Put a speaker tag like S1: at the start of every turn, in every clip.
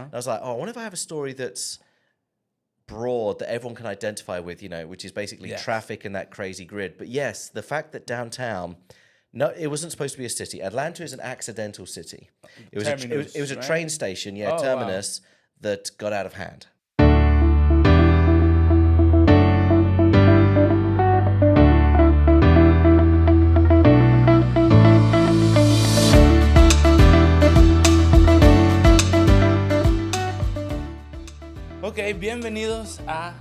S1: And I was like, oh, I wonder if I have a story that's broad that everyone can identify with, which is basically traffic and that crazy grid. But yes, the fact that downtown, no, it wasn't supposed to be a city. Atlanta is an accidental city. It was a train station, terminus that got out of hand.
S2: Ok, bienvenidos a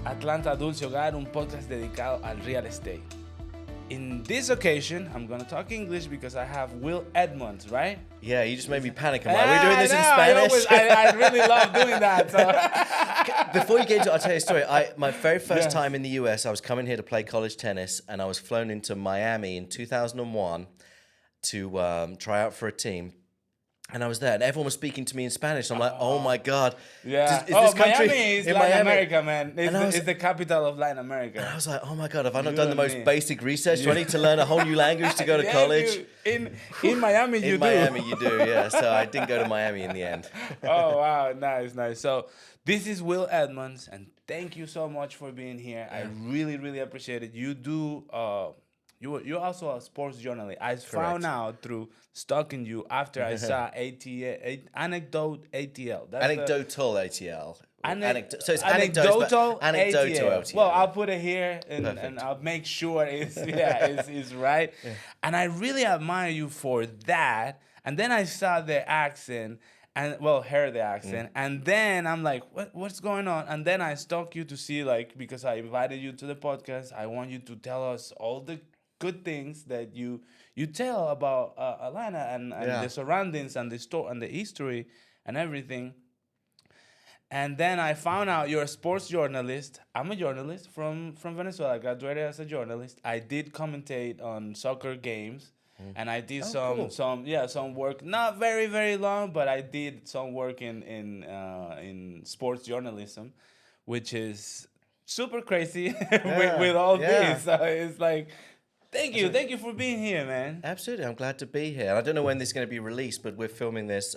S2: Atlanta Dulce Hogar, un podcast dedicado al real estate. In this occasion, I'm going to talk English because I have Will Edmonds, right?
S1: Yeah, you just made me panic. I'm like, are we doing this in Spanish?
S2: I really love doing that. So.
S1: Before you get into it, I'll tell you a story. My very first time in the US, I was coming here to play college tennis, and I was flown into Miami in 2001 to try out for a team. And I was there, and everyone was speaking to me in Spanish. I'm like, oh my God.
S2: Yeah.
S1: Is this country
S2: Miami is Latin America, man. It's the capital of Latin America.
S1: And I was like, oh my God, have I not done the most basic research? Do I need to learn a whole new language to go to college?
S2: In Miami, you do.
S1: In Miami, you do, yeah. So I didn't go to Miami in the end.
S2: Oh, wow. Nice. So this is Will Edmonds, and thank you so much for being here. I really, really appreciate it. You do... You're also a sports journalist. I found out through stalking you after I saw Anecdote ATL.
S1: Anecdotal ATL. So it's
S2: anecdotal
S1: ATL.
S2: Well, I'll put it here and I'll make sure it's right. Yeah. And I really admire you for that. And then I saw the accent and heard the accent. And then I'm like, what's going on? And then I stalked you to see, because I invited you to the podcast, I want you to tell us all the good things that you tell about Atlanta and the surroundings and the store and the history and everything. And then I found out you're a sports journalist. I'm a journalist from Venezuela. I graduated as a journalist. I did commentate on soccer games, and I did some work. Not very, very long, but I did some work in sports journalism, which is super crazy with all this. So it's like. Thank you for being here, man.
S1: Absolutely, I'm glad to be here. And I don't know when this is going to be released, but we're filming this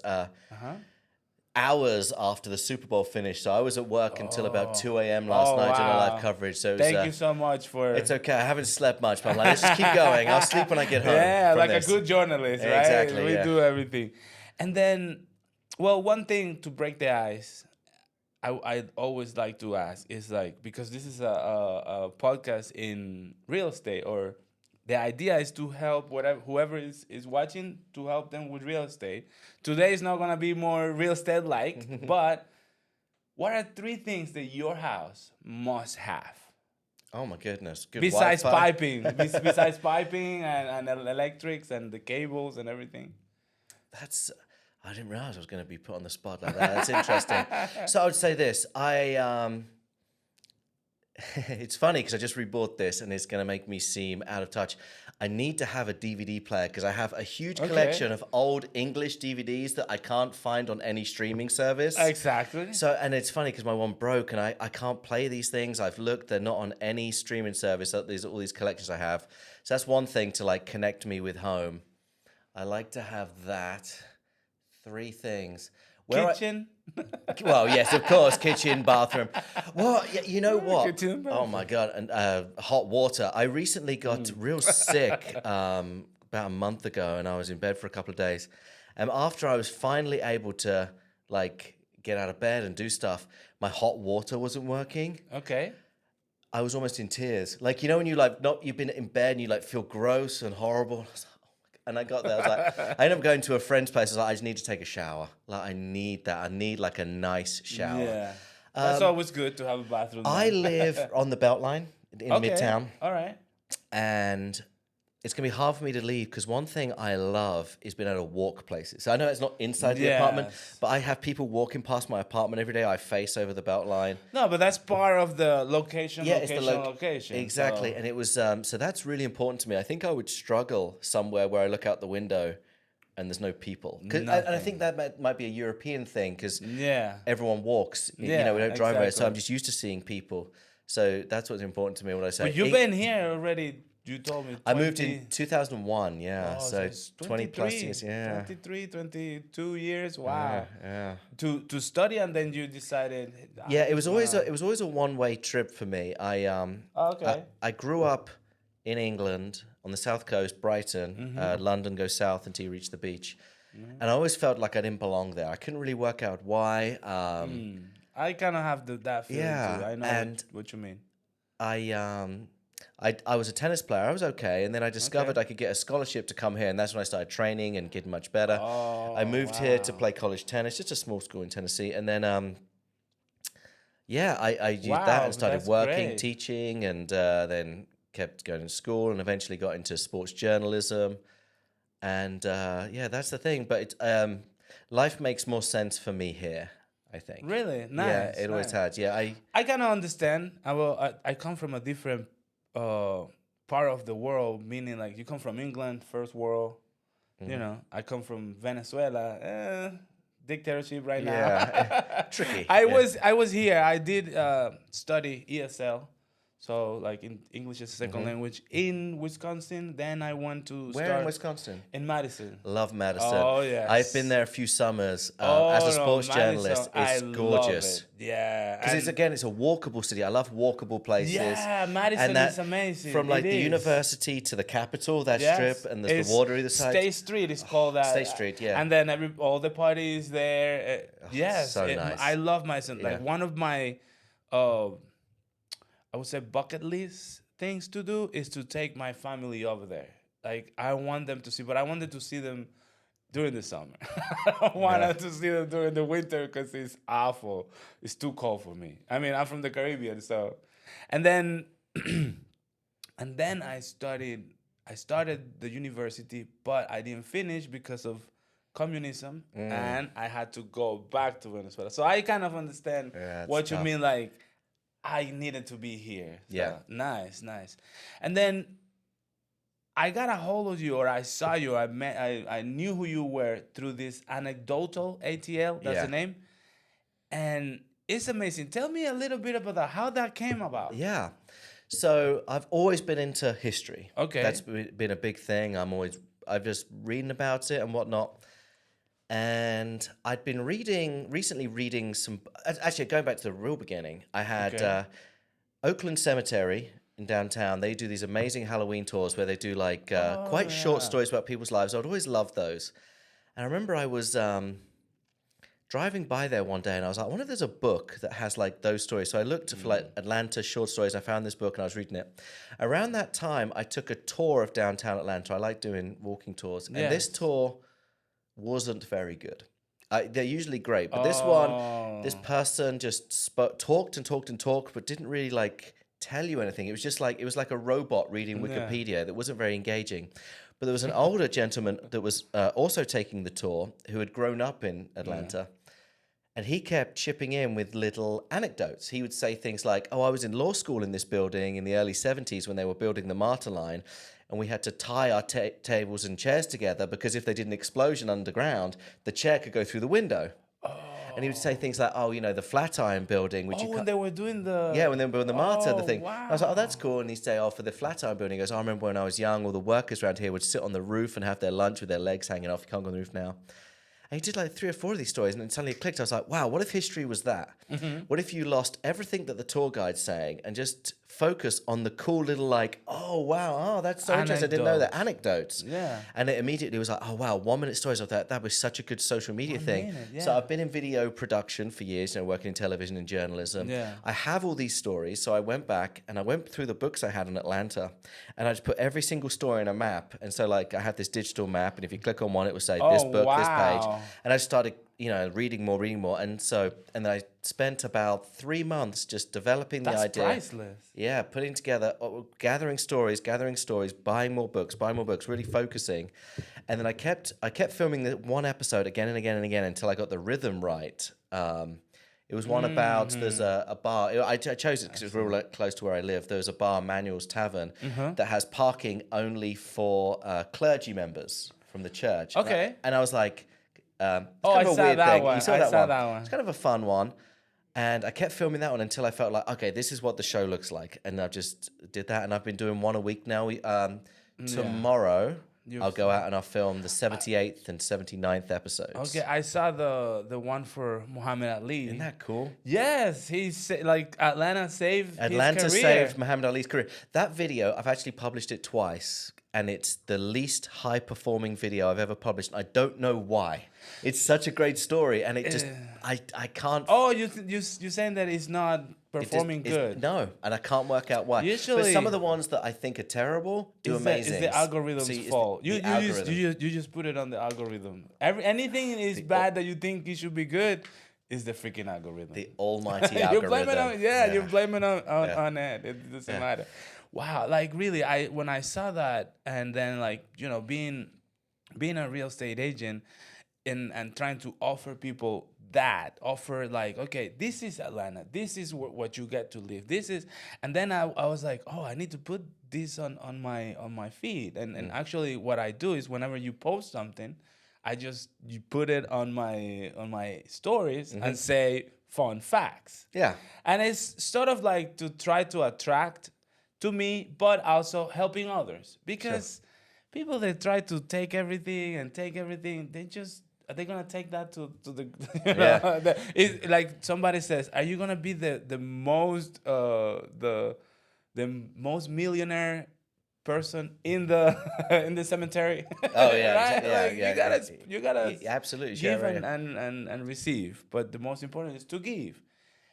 S1: hours after the Super Bowl finished. So I was at work until about 2 a.m. last night doing a live coverage. So
S2: thank you so much for...
S1: It's okay, I haven't slept much, but I'm like, let's just keep going. I'll sleep when I get home.
S2: Yeah, like a good journalist, right?
S1: Exactly,
S2: We do everything. And then, one thing to break the ice, I always like to ask is because this is a podcast in real estate, or... The idea is to help whoever is watching, to help them with real estate. Today is not going to be more real estate-like, but what are 3 things that your house must have?
S1: Oh, my goodness. Good
S2: besides
S1: Wi-Fi.
S2: piping. Besides piping and electrics and the cables and everything.
S1: I didn't realize I was going to be put on the spot like that. That's interesting. So I would say this. It's funny because I just rebought this and it's going to make me seem out of touch. I need to have a DVD player because I have a huge collection of old English DVDs that I can't find on any streaming service.
S2: Exactly.
S1: So, and it's funny because my one broke and I can't play these things. I've looked, they're not on any streaming service. There's all these collections I have. So that's one thing to connect me with home. I like to have that. 3 things.
S2: Kitchen?
S1: Well, yes, of course. Kitchen, bathroom. Well, you know what?
S2: Kitchen,
S1: oh, my God. And hot water. I recently got real sick about a month ago, and I was in bed for a couple of days. And after I was finally able to, get out of bed and do stuff, my hot water wasn't working.
S2: Okay.
S1: I was almost in tears. When you, you've been in bed and you, feel gross and horrible. And I got there, I was like, I ended up going to a friend's place. I was like, I just need to take a shower. I need that. I need a nice shower.
S2: Yeah. That's always good to have a bathroom.
S1: I live on the Beltline in Midtown.
S2: All right.
S1: And it's going to be hard for me to leave because one thing I love is being able to walk places. So I know it's not inside the apartment, but I have people walking past my apartment every day. I face over the Beltline.
S2: No, but that's part of the location.
S1: Exactly.
S2: So.
S1: And it was, so that's really important to me. I think I would struggle somewhere where I look out the window and there's no people. And I think that might be a European thing because everyone walks. We don't drive away. So I'm just used to seeing people. So that's what's important to me when I say.
S2: But you've been here already. you told me 20,
S1: I moved in 2001, yeah.
S2: Oh,
S1: so
S2: it's
S1: 20 plus years, yeah.
S2: 23, 22 years. Wow.
S1: Yeah.
S2: To study, and then you decided.
S1: Yeah, it was always a one-way trip for me.
S2: Okay.
S1: I grew up in England on the south coast, Brighton. London goes south until you reach the beach. And I always felt like I didn't belong there. I couldn't really work out why.
S2: I kind of have that feeling
S1: Yeah,
S2: too. I know
S1: and
S2: what you mean.
S1: I was a tennis player. I was okay, and then I discovered I could get a scholarship to come here, and that's when I started training and getting much better. I moved here to play college tennis, just a small school in Tennessee, and then I used that and started working,
S2: great.
S1: teaching, and then kept going to school, and eventually got into sports journalism. And that's the thing. But life makes more sense for me here, I think.
S2: Really? Nice.
S1: Yeah, it always has. Yeah,
S2: I kind of understand. I come from a different part of the world, meaning like you come from England, first world. You know, I come from Venezuela, dictatorship right now.
S1: Yeah, tricky.
S2: I was here. I did study ESL. So, like in English as a second language in Wisconsin. Then I went to
S1: Where in Wisconsin?
S2: In Madison.
S1: Love Madison.
S2: Oh, yes.
S1: I've been there a few summers as a sports journalist. It's gorgeous.
S2: Love it. Yeah.
S1: Because it's a walkable city. I love walkable places.
S2: Yeah, Madison is amazing.
S1: From like the university to the capital, that strip, and there's the water either side.
S2: State Street is called that.
S1: State Street, yeah.
S2: And then all the parties there. Yes.
S1: So nice.
S2: I love Madison. Like one of my... I would say bucket list things to do is to take my family over there. Like, I want them to see, but I wanted to see them during the summer. I don't want them to see them during the winter because it's awful. It's too cold for me. I mean, I'm from the Caribbean, so. And then I started the university, but I didn't finish because of communism, and I had to go back to Venezuela. So I kind of understand what you mean, like, I needed to be here. So,
S1: yeah.
S2: Nice. And then I got a hold of you, or I saw you. I knew who you were through this Anecdote, ATL, that's the name. And it's amazing. Tell me a little bit about that, how that came about.
S1: Yeah. So I've always been into history.
S2: Okay.
S1: That's been a big thing. I've just reading about it and whatnot. And I'd been recently reading some, actually going back to the real beginning, I had Oakland Cemetery in downtown. They do these amazing Halloween tours where they do like quite short stories about people's lives. I'd always loved those. And I remember I was driving by there one day and I was like, I wonder if there's a book that has like those stories. So I looked for like Atlanta short stories. I found this book and I was reading it. Around that time, I took a tour of downtown Atlanta. I like doing walking tours. And this tour wasn't very good. They're usually great, but this person just talked, but didn't really like tell you anything. It was like a robot reading Wikipedia that wasn't very engaging. But there was an older gentleman that was also taking the tour who had grown up in Atlanta, and he kept chipping in with little anecdotes. He would say things like, "Oh, I was in law school in this building in the early 70s when they were building the MARTA line. And we had to tie our tables and chairs together because if they did an explosion underground, the chair could go through the window." And he would say things like, the Flatiron building.
S2: When they were doing the...
S1: Yeah, when they were doing the MARTA, the thing.
S2: Wow.
S1: I was like, that's cool. And he'd say, for the Flatiron building. He goes, I remember when I was young, all the workers around here would sit on the roof and have their lunch with their legs hanging off. You can't go on the roof now. And he did like 3 or 4 of these stories, and then suddenly it clicked. I was like, wow, what if history was that? What if you lost everything that the tour guide's saying and just focus on the cool little that's so interesting. I didn't know that. Anecdotes.
S2: Yeah.
S1: And it immediately was like, 1-minute stories of that. That was such a good social media thing. So I've been in video production for years, working in television and journalism.
S2: Yeah.
S1: I have all these stories. So I went back and I went through the books I had in Atlanta, and I just put every single story in a map. And so like I had this digital map, and if you click on one, it would say this book, this page. And I started, reading more. And then I spent about 3 months just developing the idea.
S2: That's priceless.
S1: Yeah, putting together, gathering stories, buying more books, really focusing. And then I kept filming the one episode again and again until I got the rhythm right. It was one about, there's a bar. I chose it because it was real close to where I live. There was a bar, Manuel's Tavern, that has parking only for clergy members from the church.
S2: Okay.
S1: And I was like,
S2: I saw that one.
S1: You saw that one. It's kind of a fun one. And I kept filming that one until I felt like, okay, this is what the show looks like. And I just did that. And I've been doing one a week now. Tomorrow, I'll go out and I'll film the 78th and 79th episodes.
S2: Okay, I saw the one for Muhammad Ali.
S1: Isn't that cool?
S2: Yes, he's like Atlanta saved
S1: Atlanta
S2: his career.
S1: saved Muhammad Ali's career. That video, I've actually published it twice, and it's the least high-performing video I've ever published. I don't know why. It's such a great story, and it just I can't.
S2: Oh, you're saying that it's not performing good?
S1: No, and I can't work out why.
S2: Usually,
S1: but some of the ones that I think are terrible do amazing.
S2: It's the algorithm's fault. You just put it on the algorithm. Anything is bad that you think it should be good is the freaking algorithm.
S1: The almighty algorithm.
S2: You're blaming on you're blaming on it. It doesn't matter. Wow, like really, when I saw that, and then like being a real estate agent and trying to offer people offer like, okay, this is Atlanta, this is what you get to live, this is, and then I was like, oh, I need to put this on my feed, and actually what I do is whenever you post something, you put it on my stories and say fun facts.
S1: Yeah,
S2: and it's sort of like to try to attract to me, but also helping others, because people that try to take everything, they're gonna take that to the it's like somebody says, are you gonna be the most millionaire person in the cemetery?
S1: Oh yeah,
S2: right?
S1: Like,
S2: you gotta
S1: absolutely
S2: give and receive, but the most important is to give.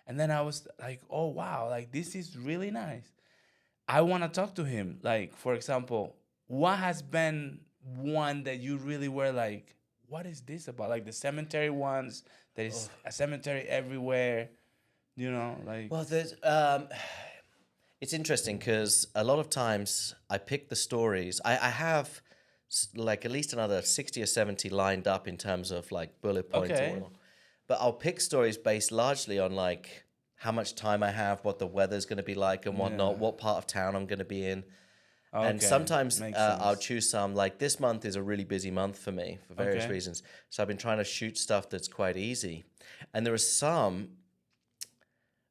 S2: And then I was like, oh wow, like this is really nice. I want to talk to him. Like, for example, what has been one that you really were like, what is this about? Like the cemetery ones, there is a cemetery everywhere, like.
S1: Well, there's, it's interesting because a lot of times I pick the stories. I have like at least another 60 or 70 lined up in terms of like bullet points.
S2: Okay.
S1: But I'll pick stories based largely on like how much time I have, what the weather's going to be like and whatnot, what part of town I'm going to be in. Okay. And sometimes I'll choose some, like this month is a really busy month for me for various reasons. So I've been trying to shoot stuff that's quite easy. And there are some,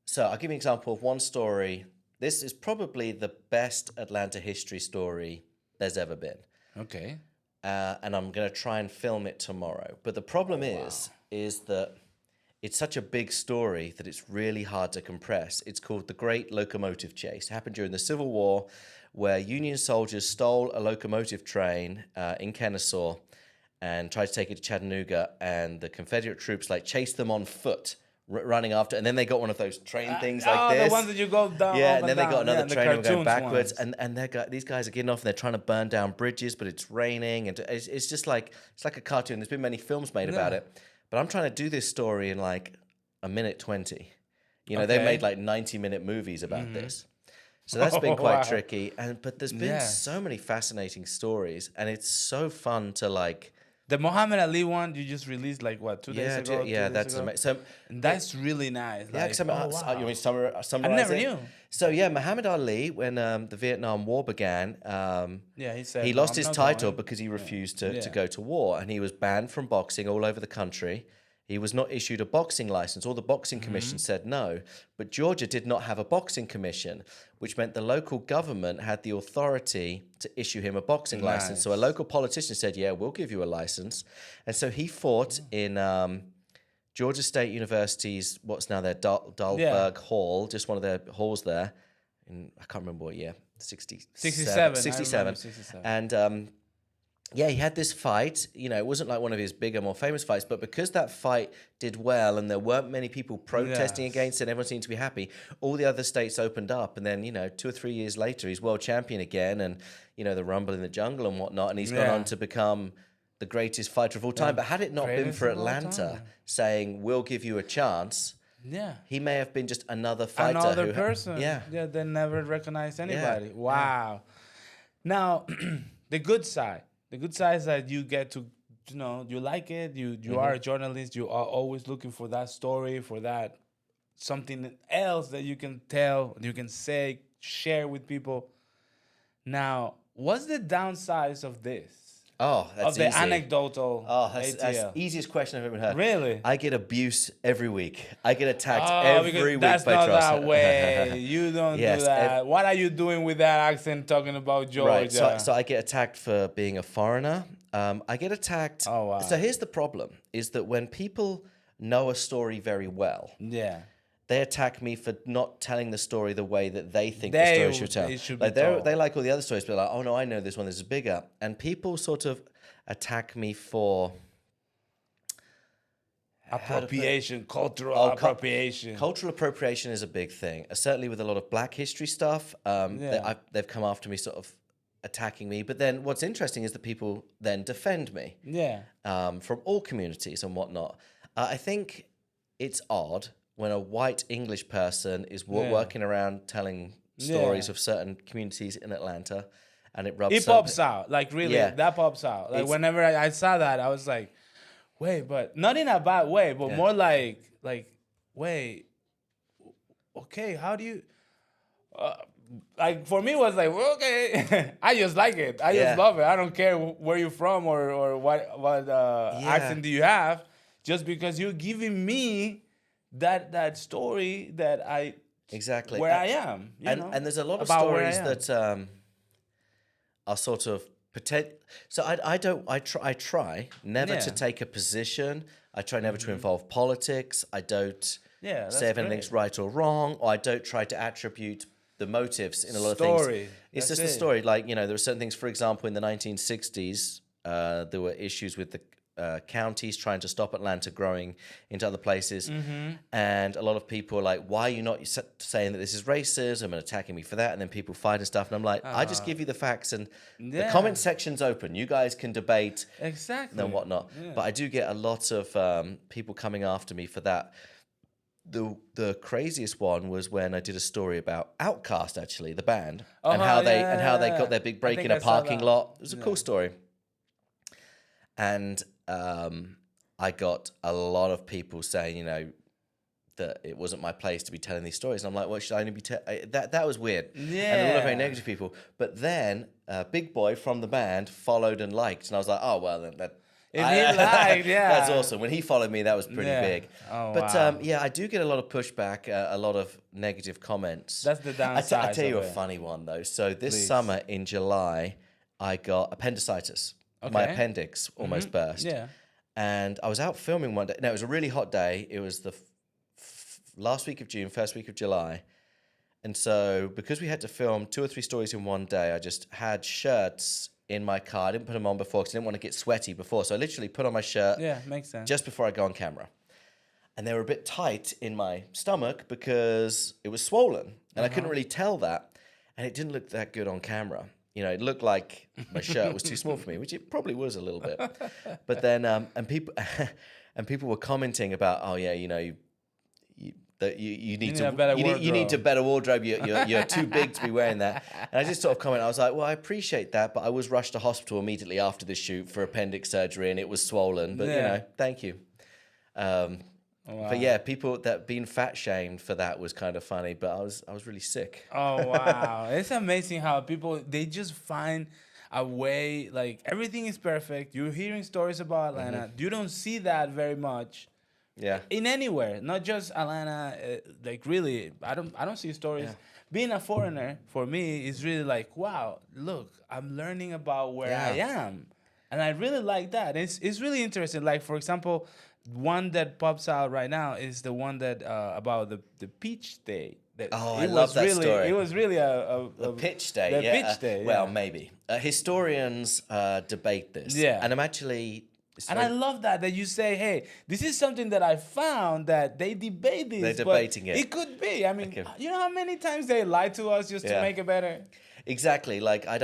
S1: so I'll give you an example of one story. This is probably the best Atlanta history story there's ever been.
S2: Okay.
S1: And I'm going to try and film it tomorrow. But the problem is that it's such a big story that it's really hard to compress. It's called The Great Locomotive Chase. It happened during the Civil War, where Union soldiers stole a locomotive train in Kennesaw and tried to take it to Chattanooga, and the Confederate troops like chased them on foot, running after, and then they got one of those train things like this.
S2: The ones that you go down.
S1: Yeah, and then they got another train and going backwards,
S2: ones.
S1: and these guys are getting off and they're trying to burn down bridges, but it's raining, and it's just like a cartoon. There's been many films made about it, but I'm trying to do this story in like a minute 20. They made like 90-minute movies about this. So that's been quite tricky, but there's been so many fascinating stories, and it's so fun to like.
S2: The Muhammad Ali one you just released like what 2 days ago?
S1: Yeah, that's amazing. So
S2: that's really nice.
S1: Yeah, you want me to summarize
S2: I never knew.
S1: So yeah, Muhammad Ali, when the Vietnam War began,
S2: he said
S1: he lost his title because he refused to go to war, and he was banned from boxing all over the country. He was not issued a boxing license. All the boxing commission said no. But Georgia did not have a boxing commission, which meant the local government had the authority to issue him a boxing license. So a local politician said, yeah, we'll give you a license. And so he fought in Georgia State University's, what's now their Dahlberg Hall, just one of their halls there. I can't remember what year, 67. And he had this fight. It wasn't like one of his bigger, more famous fights, but because that fight did well and there weren't many people protesting against it, and everyone seemed to be happy, all the other states opened up. And then, 2 or 3 years later, he's world champion again, and, the Rumble in the Jungle and whatnot, and he's gone on to become the greatest fighter of all time. But had it not been for Atlanta saying, we'll give you a chance, he may have been just another fighter.
S2: Another person. They never recognized anybody. Wow. Now, the good side. The good side is that you get to, you like it. You are a journalist. You are always looking for that story, for that something else that you can tell, you can share with people. Now, what's the downsides of this?
S1: Oh, that's
S2: of the
S1: easy.
S2: anecdotal
S1: That's
S2: ATL?
S1: the easiest question I've ever heard.
S2: Really?
S1: I get abuse every week. I get attacked
S2: Because
S1: every week
S2: that's
S1: by
S2: not
S1: trust.
S2: that way. You don't
S1: Yes,
S2: do that. What are you doing with that accent talking about Georgia?
S1: Right. So I get attacked for being a foreigner. I get attacked.
S2: Oh, wow.
S1: So here's the problem: is that when people know a story very well,
S2: Yeah.
S1: they attack me for not telling the story the way that they think the story should tell.
S2: It should
S1: Like
S2: be told.
S1: they like all the other stories, but like, oh no, I know this one. This is bigger. And people sort of attack me for
S2: Appropriation, cultural appropriation.
S1: Cultural appropriation is a big thing. Certainly with a lot of Black history stuff, they've come after me, sort of attacking me. But then what's interesting is that people then defend me.
S2: Yeah.
S1: From all communities and whatnot. I think it's odd when a white English person is working around telling stories of certain communities in Atlanta, and it
S2: pops out. Like, really, that pops out. Like, whenever I saw that, I was like, wait, but not in a bad way, but more like, wait, okay, how do you... like, for me, it was like, well, okay, I just like it. I just love it. I don't care where you're from or what accent do you have, just because you're giving me that story that I where I am.
S1: And there's a lot of stories that are sort of pretend. So I try never to take a position. I try never to involve politics. I don't say if anything's right or wrong, or I don't try to attribute the motives in a lot of things. It's just a story. Like, there were certain things, for example, in the 1960s, there were issues with the counties trying to stop Atlanta growing into other places. And a lot of people are like, why are you not saying that this is racism and attacking me for that? And then people fight and stuff. And I'm like, I just give you the facts, and the comment section's open. You guys can debate and whatnot. But I do get a lot of people coming after me for that. The craziest one was when I did a story about Outkast, actually, the band, and how they got their big break in a parking lot. It was a cool story. And I got a lot of people saying, that it wasn't my place to be telling these stories. And I'm like, well, should I only be that was weird. Yeah. And a lot of very negative people. But then Big Boy from the band followed and liked. And I was like, oh, well, then that's awesome. When he followed me, that was pretty big.
S2: Oh,
S1: but
S2: wow.
S1: I do get a lot of pushback, a lot of negative comments.
S2: That's the downside.
S1: I'll tell you a funny one, though. So this summer in July, I got appendicitis. Okay. My appendix almost burst.
S2: Yeah.
S1: And I was out filming one day. No, it was a really hot day. It was the last week of June, first week of July. And so because we had to film 2 or 3 stories in one day, I just had shirts in my car. I didn't put them on before because I didn't want to get sweaty before. So I literally put on my shirt.
S2: Yeah, makes sense.
S1: Just before I go on camera. And they were a bit tight in my stomach because it was swollen. And I couldn't really tell that. And it didn't look that good on camera. It looked like my shirt was too small for me, which it probably was a little bit. But then, and people were commenting about, oh yeah, you need to better wardrobe. You're too big to be wearing that. And I just sort of commented. I was like, well, I appreciate that, but I was rushed to hospital immediately after this shoot for appendix surgery, and it was swollen. But thank you. Wow. But yeah, people that being fat shamed for that was kind of funny, but I was really sick.
S2: Oh, wow. It's amazing how people, they just find a way, like everything is perfect. You're hearing stories about Atlanta. You don't see that very much.
S1: Yeah.
S2: In anywhere, not just Atlanta. Like really, I don't see stories. Yeah. Being a foreigner for me is really like, wow, look, I'm learning about where I am. And I really like that. It's really interesting. Like, for example, one that pops out right now is the one that about the peach day.
S1: I love that story.
S2: It was really a
S1: pitch day.
S2: The pitch day.
S1: Well, maybe historians debate this. Yeah, and I'm actually.
S2: And I love that you say, hey, this is something that I found that they debate this.
S1: They're debating it.
S2: It could be. I mean, you know how many times they lie to us just to make it better?
S1: Exactly. Like I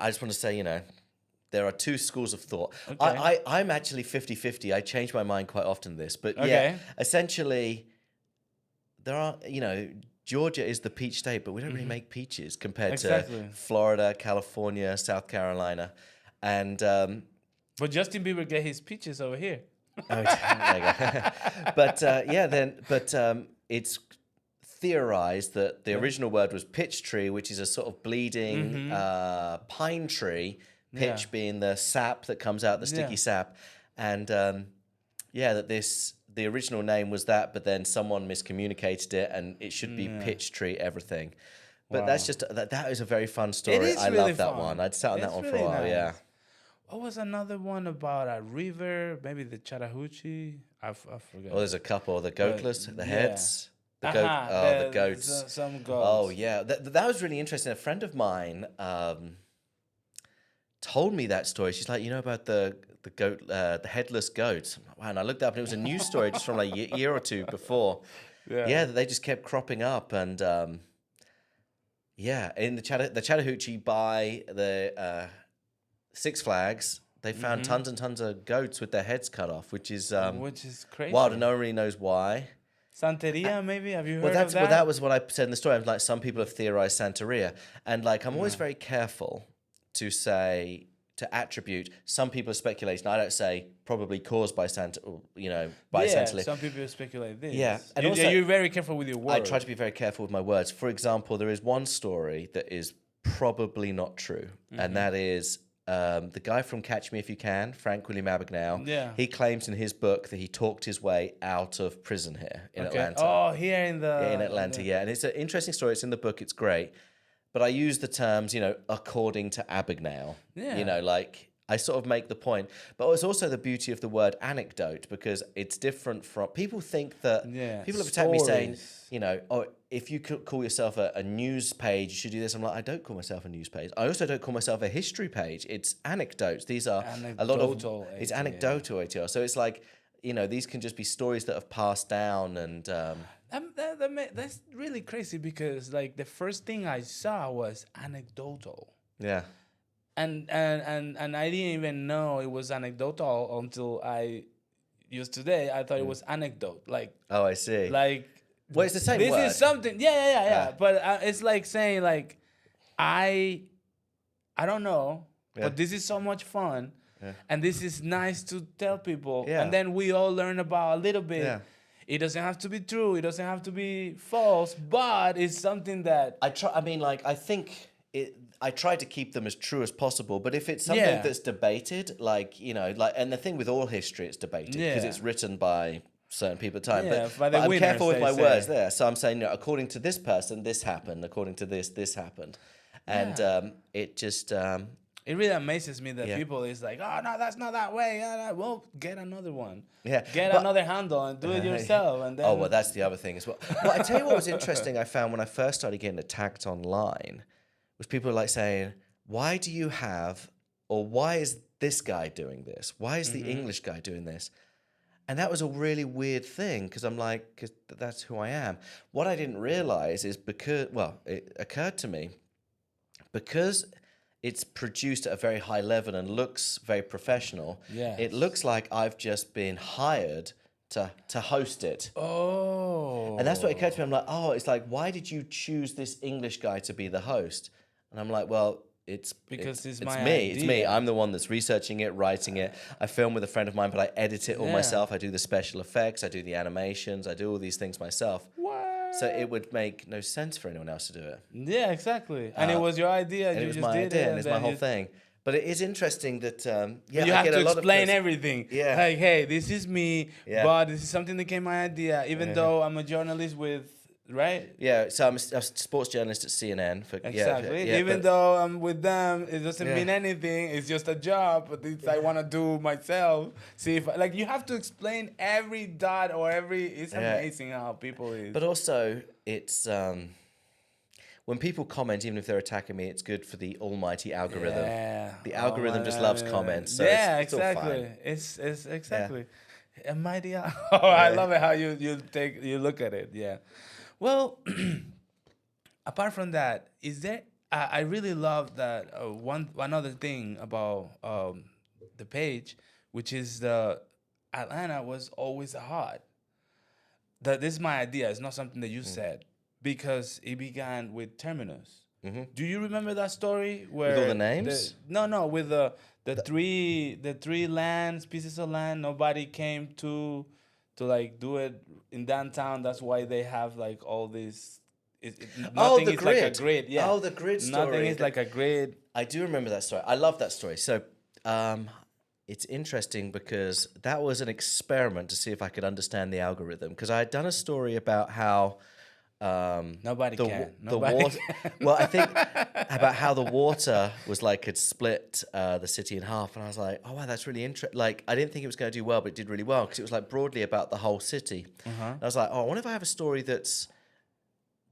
S1: just want to say, there are 2 schools of thought. Okay. I'm actually 50-50. I change my mind quite often this. But essentially, there are, Georgia is the peach state, but we don't really make peaches compared to Florida, California, South Carolina. And...
S2: but Justin Bieber get his peaches over here.
S1: But it's theorized that the original word was pitch tree, which is a sort of bleeding pine tree pitch
S2: Yeah.
S1: being the sap that comes out, the sticky
S2: Yeah.
S1: sap. And that the original name was that, but then someone miscommunicated it and it should be pitch tree everything. But that's
S2: Wow.
S1: just, that is a very fun
S2: It
S1: story.
S2: is
S1: I
S2: really
S1: love that
S2: fun.
S1: one. I'd sat on that
S2: It's
S1: one for a
S2: really
S1: while,
S2: nice.
S1: yeah.
S2: What was another one about a river? Maybe the Chattahoochee? I forget.
S1: Well, there's a couple. The goatless, the
S2: yeah.
S1: heads. The goats.
S2: Some goats.
S1: Oh, yeah. That was really interesting. A friend of mine told me that story. She's like, you know about the goat, the headless goats. Wow, and I looked up and it was a news story just from like a year or two before. Yeah, that they just kept cropping up. And in the Chattahoochee by the Six Flags, they found tons and tons of goats with their heads cut off, which is
S2: crazy.
S1: wild, and no one really knows why.
S2: Santeria, maybe? Have you heard of that?
S1: Well, that was what I said in the story. I'm like, some people have theorized Santeria. And like, I'm always very careful to say, to attribute. Some people are speculating. I don't say probably caused by Santa, by Santeria.
S2: Some people speculate this.
S1: Yeah. And also,
S2: you're very careful with your words.
S1: I try to be very careful with my words. For example, there is one story that is probably not true. And that is the guy from Catch Me If You Can, Frank William Abagnale, he claims in his book that he talked his way out of prison here in Atlanta.
S2: Oh, here in
S1: Atlanta, And it's an interesting story. It's in the book. It's great. But I use the terms, according to Abagnale.
S2: Yeah.
S1: Like I sort of make the point. But it's also the beauty of the word anecdote because it's different from... People think that... People have attacked me saying, if you could call yourself a news page, you should do this. I'm like, I don't call myself a news page. I also don't call myself a history page. It's anecdotes. These are a lot of... It's anecdotal ATL. So it's like, these can just be stories that have passed down and...
S2: that's really crazy because like the first thing I saw was anecdotal.
S1: Yeah.
S2: And I didn't even know it was anecdotal until I used today. I thought it was anecdote. Like,
S1: oh, I see.
S2: Like,
S1: well, it's the same
S2: this
S1: word.
S2: Is something. Yeah. But it's like saying like, I don't know, but this is so much fun, and this is nice to tell people, and then we all learn about a little bit.
S1: Yeah.
S2: It doesn't have to be true. It doesn't have to be false, but it's something that
S1: I try to keep them as true as possible. But if it's something that's debated, and the thing with all history, it's debated because it's written by certain people at the time. But I'm careful with my words there. So I'm saying, according to this person, this happened. According to this happened. And it just...
S2: it really amazes me that people is like, oh, no, that's not that way. Well, get another one.
S1: Yeah.
S2: Get another handle and do it yourself. And then...
S1: Oh, well, that's the other thing as well. Well, I tell you what was interesting I found when I first started getting attacked online was people like saying, why do you have, or why is this guy doing this? Why is the English guy doing this? And that was a really weird thing because I'm like, because that's who I am. What I didn't realize is it occurred to me because it's produced at a very high level and looks very professional.
S2: Yes.
S1: It looks like I've just been hired to host it.
S2: Oh.
S1: And that's what occurred to me. I'm like, it's like, why did you choose this English guy to be the host? And I'm like, well, it's
S2: me.
S1: Idea. It's me. I'm the one that's researching it, writing it. I film with a friend of mine, but I edit it all myself. I do the special effects. I do the animations. I do all these things myself.
S2: What?
S1: So it would make no sense for anyone else to do it.
S2: Yeah, exactly. And it was your idea.
S1: And
S2: you
S1: it was
S2: just
S1: my
S2: did
S1: idea,
S2: it,
S1: and it's my whole thing. But it is interesting that
S2: you have to explain everything.
S1: Yeah.
S2: Like, hey, this is me, but this is something that came my idea. Even though I'm a journalist with, right?
S1: Yeah. So I'm a sports journalist at CNN.
S2: Exactly. Even though I'm with them, it doesn't mean anything. It's just a job. But I want to do myself. See if you have to explain every dot or every. It's amazing how people is.
S1: But also, it's. When people comment, even if they're attacking me, it's good for the almighty algorithm. Yeah. The algorithm just loves comments. So it's
S2: exactly.
S1: all fine.
S2: It's exactly. Almighty. I love it how you look at it. Yeah. Well, apart from that, is there? I really love that one other thing about the page, which is the Atlanta was always hot. This is my idea. It's not something that you said. Because it began with Terminus. Mm-hmm. Do you remember that story where
S1: with all the names?
S2: With the three pieces of land. Nobody came to like do it in downtown. That's why they have like all these nothing
S1: the
S2: is like a
S1: grid.
S2: grid. Yeah.
S1: Oh, the grid story.
S2: Nothing is like a grid.
S1: I do remember that story. I love that story. So, it's interesting because that was an experiment to see if I could understand the algorithm. Because I had done a story about how
S2: Nobody can.
S1: the
S2: Nobody
S1: water.
S2: can.
S1: Well, I think about how the water was like had split the city in half, and I was like, oh wow, that's really interesting. Like, I didn't think it was going to do well, but it did really well because it was like broadly about the whole city. And I was like, oh, I wonder if I have a story that's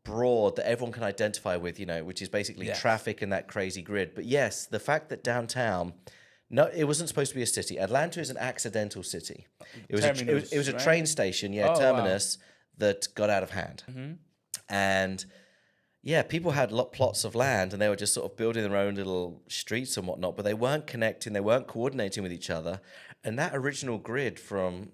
S1: broad that everyone can identify with, which is basically traffic and that crazy grid. But yes, the fact that downtown. No, it wasn't supposed to be a city. Atlanta is an accidental city. It was
S2: Terminus,
S1: it was a
S2: right?
S1: train station, terminus that got out of hand. And yeah, people had plots of land and they were just sort of building their own little streets and whatnot, but they weren't connecting, they weren't coordinating with each other. And that original grid from,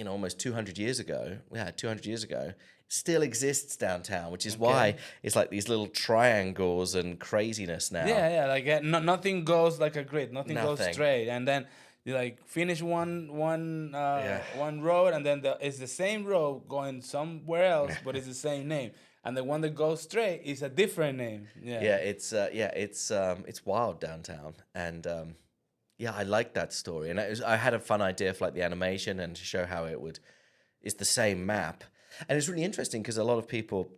S1: almost 200 years ago, 200 years ago, still exists downtown, which is why it's like these little triangles and craziness now.
S2: Like nothing goes like a grid. Nothing goes straight, and then you like finish one road, and then it's the same road going somewhere else, but it's the same name, and the one that goes straight is a different name.
S1: It's wild downtown, and I like that story, and I had a fun idea for like the animation and to show how it's the same map. And it's really interesting because a lot of people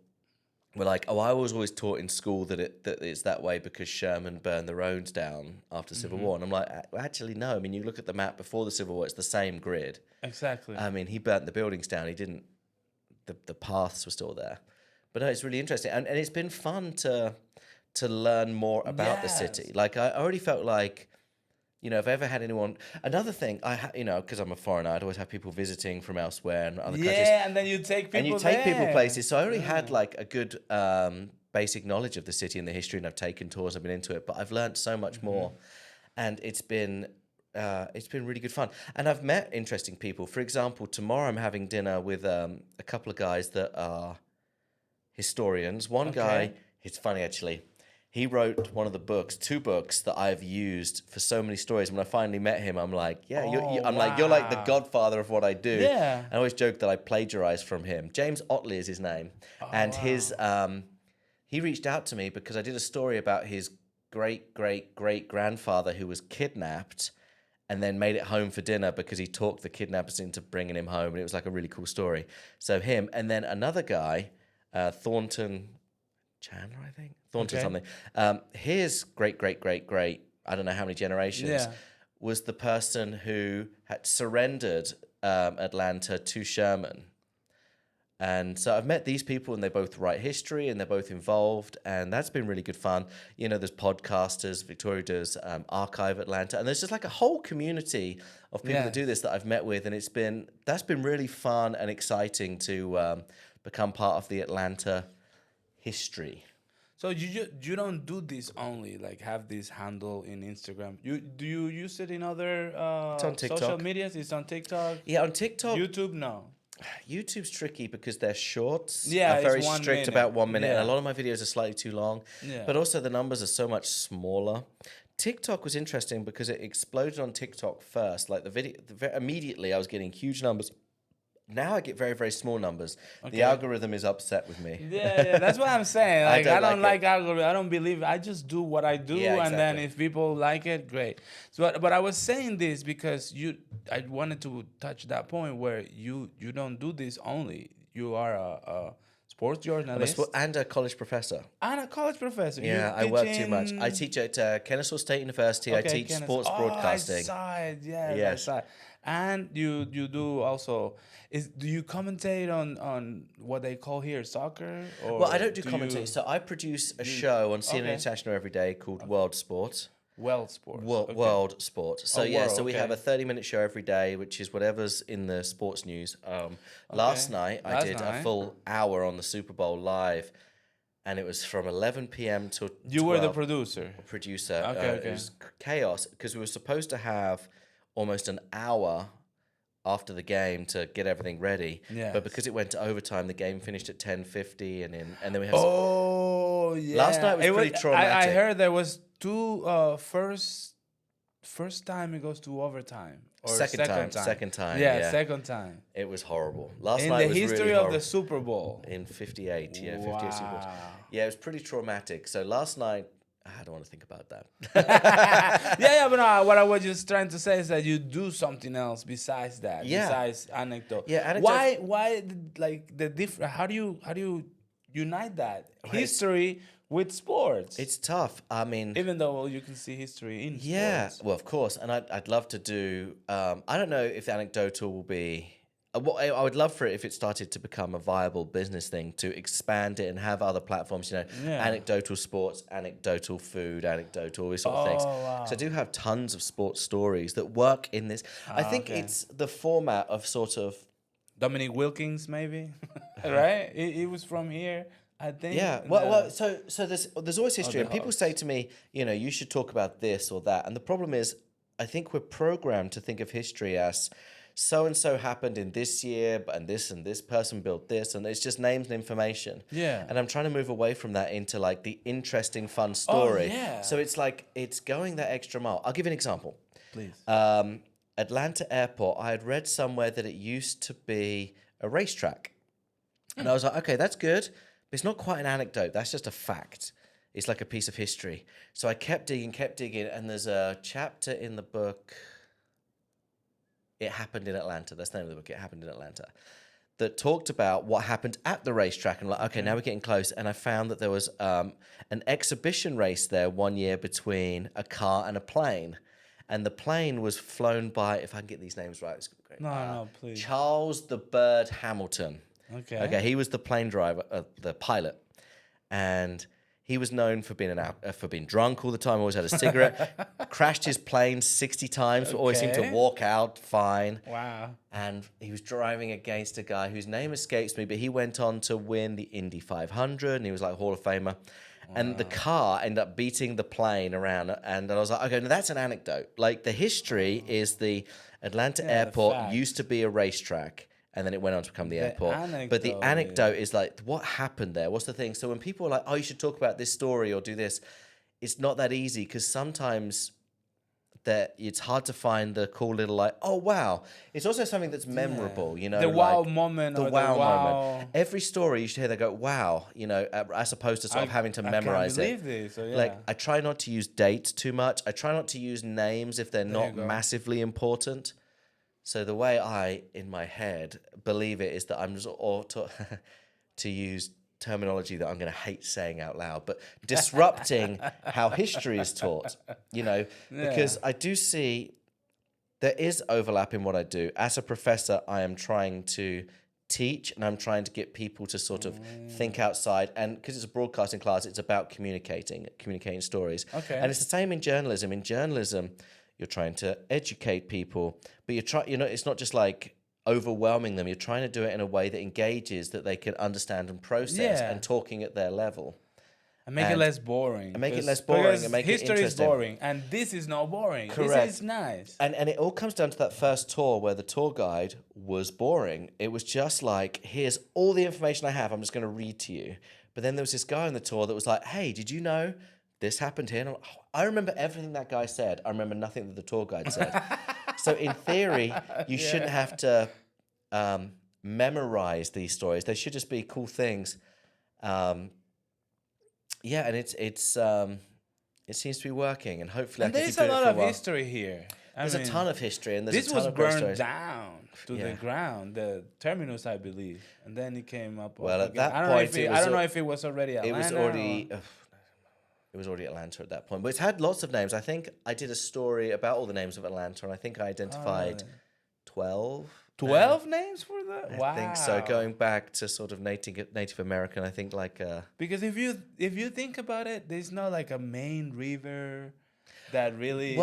S1: were like, "Oh, I was always taught in school that it's that way because Sherman burned the roads down after the Civil War." And I'm like, actually, no. I mean, you look at the map before the Civil War; it's the same grid.
S2: Exactly.
S1: I mean, he burnt the buildings down. He didn't. The paths were still there. But no, it's really interesting, and it's been fun to learn more about the city. Like I already felt like. If I ever had anyone, another thing because I'm a foreigner, I'd always have people visiting from elsewhere and other countries.
S2: Yeah, and then you take people
S1: people places. So I already had like a good basic knowledge of the city and the history, and I've taken tours, I've been into it, but I've learned so much more, and it's been really good fun. And I've met interesting people. For example, tomorrow I'm having dinner with a couple of guys that are historians. One guy, it's funny actually. He wrote two books that I've used for so many stories. When I finally met him, I'm like, you're like the godfather of what I do.
S2: Yeah.
S1: I always joke that I plagiarized from him. James Otley is his name. He reached out to me because I did a story about his great-great-great-grandfather who was kidnapped and then made it home for dinner because he talked the kidnappers into bringing him home. And it was like a really cool story. So him. And then another guy, Thornton Chandler, I think. Thornton something. His great, I don't know how many generations, was the person who had surrendered Atlanta to Sherman. And so I've met these people, and they both write history, and they're both involved, and that's been really good fun. There's podcasters, Victoria does Archive Atlanta, and there's just like a whole community of people that do this that I've met with, and that's been really fun and exciting to become part of the Atlanta history.
S2: So you don't do this only, like have this handle in Instagram. Do you use it in other
S1: it's on TikTok.
S2: social medias? It's on TikTok.
S1: Yeah, on TikTok.
S2: YouTube, no.
S1: YouTube's tricky because their shorts
S2: Yeah,
S1: are very
S2: it's 1
S1: strict
S2: minute.
S1: about 1 minute,
S2: Yeah.
S1: and a lot of my videos are slightly too long.
S2: Yeah.
S1: But also the numbers are so much smaller. TikTok was interesting because it exploded on TikTok first. Like immediately I was getting huge numbers. Now I get very, very small numbers. Okay. The algorithm is upset with me.
S2: Yeah, that's what I'm saying. Like I don't like
S1: algorithm.
S2: I don't believe. I just do what I do, and then if people like it, great. So, but I was saying this because I wanted to touch that point where you don't do this only. You are a sports journalist
S1: and a college professor.
S2: Yeah,
S1: I work too much. I teach at Kennesaw State University. I teach sports broadcasting.
S2: I saw it. Yeah, I saw it. And you do also. Do you commentate on what they call here soccer? Or
S1: well, I don't do commentate. So I produce a show on CNN International every day called World Sport.
S2: World Sport.
S1: World Sport. So we have a 30-minute show every day, which is whatever's in the sports news. Last night I did a full hour on the Super Bowl live, and it was from 11 p.m. till 12.
S2: You were the producer.
S1: It was chaos because we were supposed to have almost an hour after the game to get everything ready.
S2: Yes.
S1: But because it went to overtime, the game finished at 10:50, and then we had.
S2: Oh yeah.
S1: Last night was pretty traumatic.
S2: I heard there was two first first time it goes to overtime. Or
S1: Second time.
S2: Yeah, second time.
S1: It was horrible. Last
S2: In
S1: night
S2: the
S1: was
S2: history
S1: really
S2: of
S1: horrible.
S2: the Super Bowl.
S1: In 58, 58 Super Bowl.
S2: Wow.
S1: Yeah, it was pretty traumatic. So last night, I don't want to think about that.
S2: But no, what I was just trying to say is that you do something else besides that.
S1: Yeah.
S2: Besides anecdote.
S1: Yeah, anecdote.
S2: Why like the different? How do you unite that history with sports?
S1: It's tough. I mean,
S2: even though you can see history in sports.
S1: Well, of course, and I'd love to do. I don't know if the anecdotal will be. What I would love for it if it started to become a viable business thing, to expand it and have other platforms. Anecdotal sports, anecdotal food, anecdotal all these sort of things.
S2: Wow.
S1: So I do have tons of sports stories that work in this. I think it's the format of sort of
S2: Dominic Wilkins, maybe, right? He was from here, I think.
S1: Yeah. Well. So there's always history, and people say to me, you should talk about this or that. And the problem is, I think we're programmed to think of history as so and so happened in this year, and this person built this, and it's just names and information.
S2: Yeah.
S1: And I'm trying to move away from that into like the interesting, fun story.
S2: Oh, yeah.
S1: So it's like it's going that extra mile. I'll give you an example.
S2: Please.
S1: Atlanta Airport. I had read somewhere that it used to be a racetrack, and I was like, okay, that's good, but it's not quite an anecdote. That's just a fact. It's like a piece of history. So I kept digging, and there's a chapter in the book. It Happened in Atlanta. That's the name of the book. It Happened in Atlanta. That talked about what happened at the racetrack. And like, okay, now we're getting close. And I found that there was an exhibition race there one year between a car and a plane. And the plane was flown by, if I can get these names right, it's great.
S2: No, please.
S1: Charles the Bird Hamilton.
S2: Okay.
S1: He was the plane driver, the pilot. And he was known for being drunk all the time, always had a cigarette, crashed his plane 60 times, but always seemed to walk out fine.
S2: Wow.
S1: And he was driving against a guy whose name escapes me, but he went on to win the Indy 500, and he was like a Hall of Famer. And the car ended up beating the plane around, and I was like, okay, now that's an anecdote. Like, the history is the Atlanta airport used to be a racetrack, and then it went on to become the airport. But the anecdote is like, what happened there? What's the thing? So when people are like, oh, you should talk about this story or do this, it's not that easy, because sometimes that it's hard to find the cool little like, oh, wow. It's also something that's memorable,
S2: The wow moment.
S1: The wow moment. Every story you should hear, they go, wow, as opposed to sort of having to memorize it.
S2: I can't believe this. So, yeah.
S1: Like, I try not to use dates too much. I try not to use names if they're not massively important. So the way I, in my head, believe it is that I'm just to use terminology that I'm going to hate saying out loud, but disrupting how history is taught, because I do see there is overlap in what I do. As a professor, I am trying to teach, and I'm trying to get people to sort of think outside. And because it's a broadcasting class, it's about communicating stories.
S2: Okay.
S1: And it's the same in journalism. In journalism, you're trying to educate people, but it's not just like overwhelming them. You're trying to do it in a way that engages, that they can understand and process, and talking at their level.
S2: And make it less boring.
S1: And make it less boring and make it interesting.
S2: History is boring, and this is not boring.
S1: Correct.
S2: This is nice.
S1: And it all comes down to that first tour where the tour guide was boring. It was just like, here's all the information I have, I'm just going to read to you. But then there was this guy on the tour that was like, hey, did you know this happened here? And I remember everything that guy said. I remember nothing that the tour guide said. So in theory, you shouldn't have to memorize these stories. They should just be cool things. And it seems to be working, and hopefully I can keep doing it for a while.
S2: There's a lot of history here.
S1: There's a ton of history, and there's a ton of
S2: this
S1: great
S2: was
S1: stories.
S2: burned down to the ground, the terminus, I believe, and then it came up.
S1: Well, at that
S2: point, I don't know if it was already Atlanta.
S1: It was already Atlanta at that point, but it's had lots of names. I think I did a story about all the names of Atlanta, and I think I identified 12.
S2: 12 names for that? Wow.
S1: I think so. Going back to sort of Native American, I think like
S2: because if you think about it, there's not like a main river that really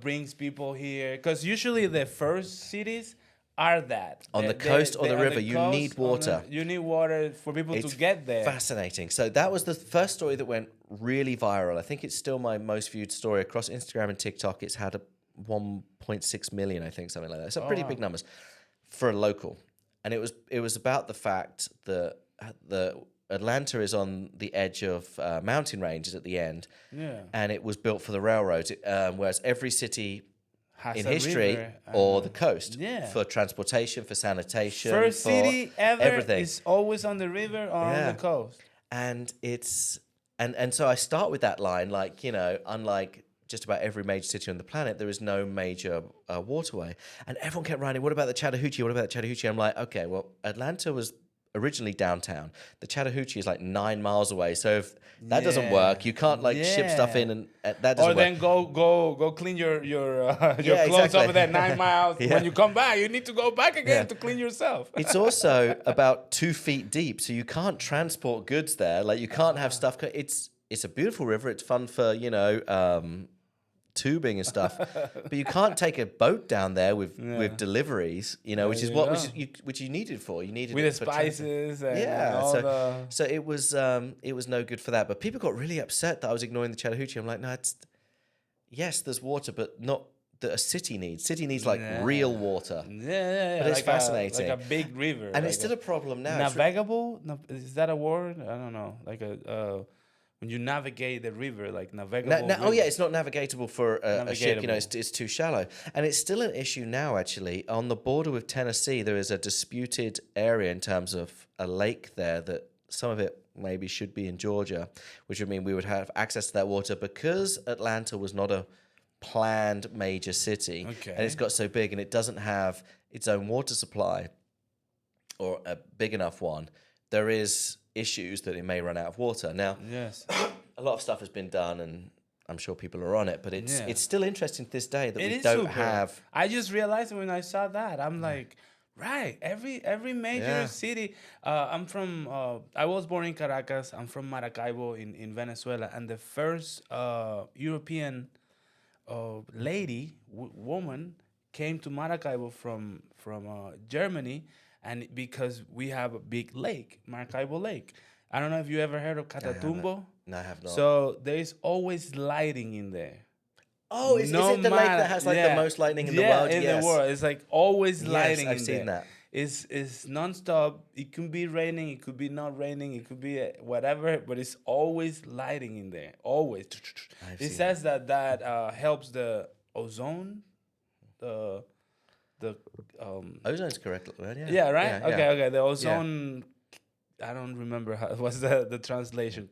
S2: brings people here. Because usually the first cities are that
S1: on the coast or the river. You need water.
S2: You need water for people to get there.
S1: Fascinating. So that was the first story that went really viral. I think it's still my most viewed story across Instagram and TikTok. It's had 1.6 million, I think, something like that. It's a pretty big numbers for a local. And it was about the fact that Atlanta is on the edge of mountain ranges at the end, and it was built for the railroads. Whereas every city
S2: Has
S1: in
S2: a
S1: history
S2: river,
S1: or the coast
S2: yeah.
S1: for transportation, for sanitation,
S2: First
S1: for
S2: city ever
S1: everything.
S2: is always on the river or on the coast.
S1: And it's and so I start with that line, like, you know, unlike just about every major city on the planet, there is no major waterway. And everyone kept writing, what about the Chattahoochee? What about the Chattahoochee? I'm like, okay, well, Atlanta was originally downtown. The Chattahoochee is like 9 miles away. So if that doesn't work, you can't like ship stuff in, and that doesn't
S2: work. Or then
S1: work.
S2: go clean your clothes over there 9 miles. When you come back, you need to go back again to clean yourself.
S1: It's also about 2 feet deep, so you can't transport goods there. Like you can't have stuff. It's a beautiful river. It's fun for, you know, tubing and stuff, but you can't take a boat down there with deliveries, you know, which you needed for. You needed
S2: with
S1: it
S2: the spices and
S1: so it was no good for that. But people got really upset that I was ignoring the Chattahoochee. I'm like, no, yes, there's water, but not that a city needs. City needs like real water. But it's like fascinating,
S2: like a big river,
S1: and it's still a problem now.
S2: Navigable? Is that a word? I don't know. Like when you navigate the river, like navigable.
S1: It's not navigatable for a ship. You know, it's too shallow, and it's still an issue now. Actually, on the border with Tennessee, there is a disputed area in terms of a lake there that some of it maybe should be in Georgia, which would mean we would have access to that water because Atlanta was not a planned major city, and it's got so big, and it doesn't have its own water supply or a big enough one. There is issues that it may run out of water. Now, a lot of stuff has been done, and I'm sure people are on it, but it's still interesting to this day that we don't have.
S2: I just realized when I saw that, I'm like, right, every major city. I'm from. I was born in Caracas. I'm from Maracaibo in Venezuela, and the first European woman came to Maracaibo from Germany. And because we have a big lake, Maracaibo Lake. I don't know if you ever heard of Catatumbo.
S1: No, I have not.
S2: So there is always lighting in there.
S1: Oh, is it the lake that has like the most lightning in the world?
S2: In the world. It's like always lighting
S1: I've seen that.
S2: It's nonstop. It can be raining. It could be not raining. It could be whatever. But it's always lighting in there. Always. It says that helps the ozone. The
S1: ozone's correct, right?
S2: Yeah, right? Okay. The ozone, I don't remember what's the translation,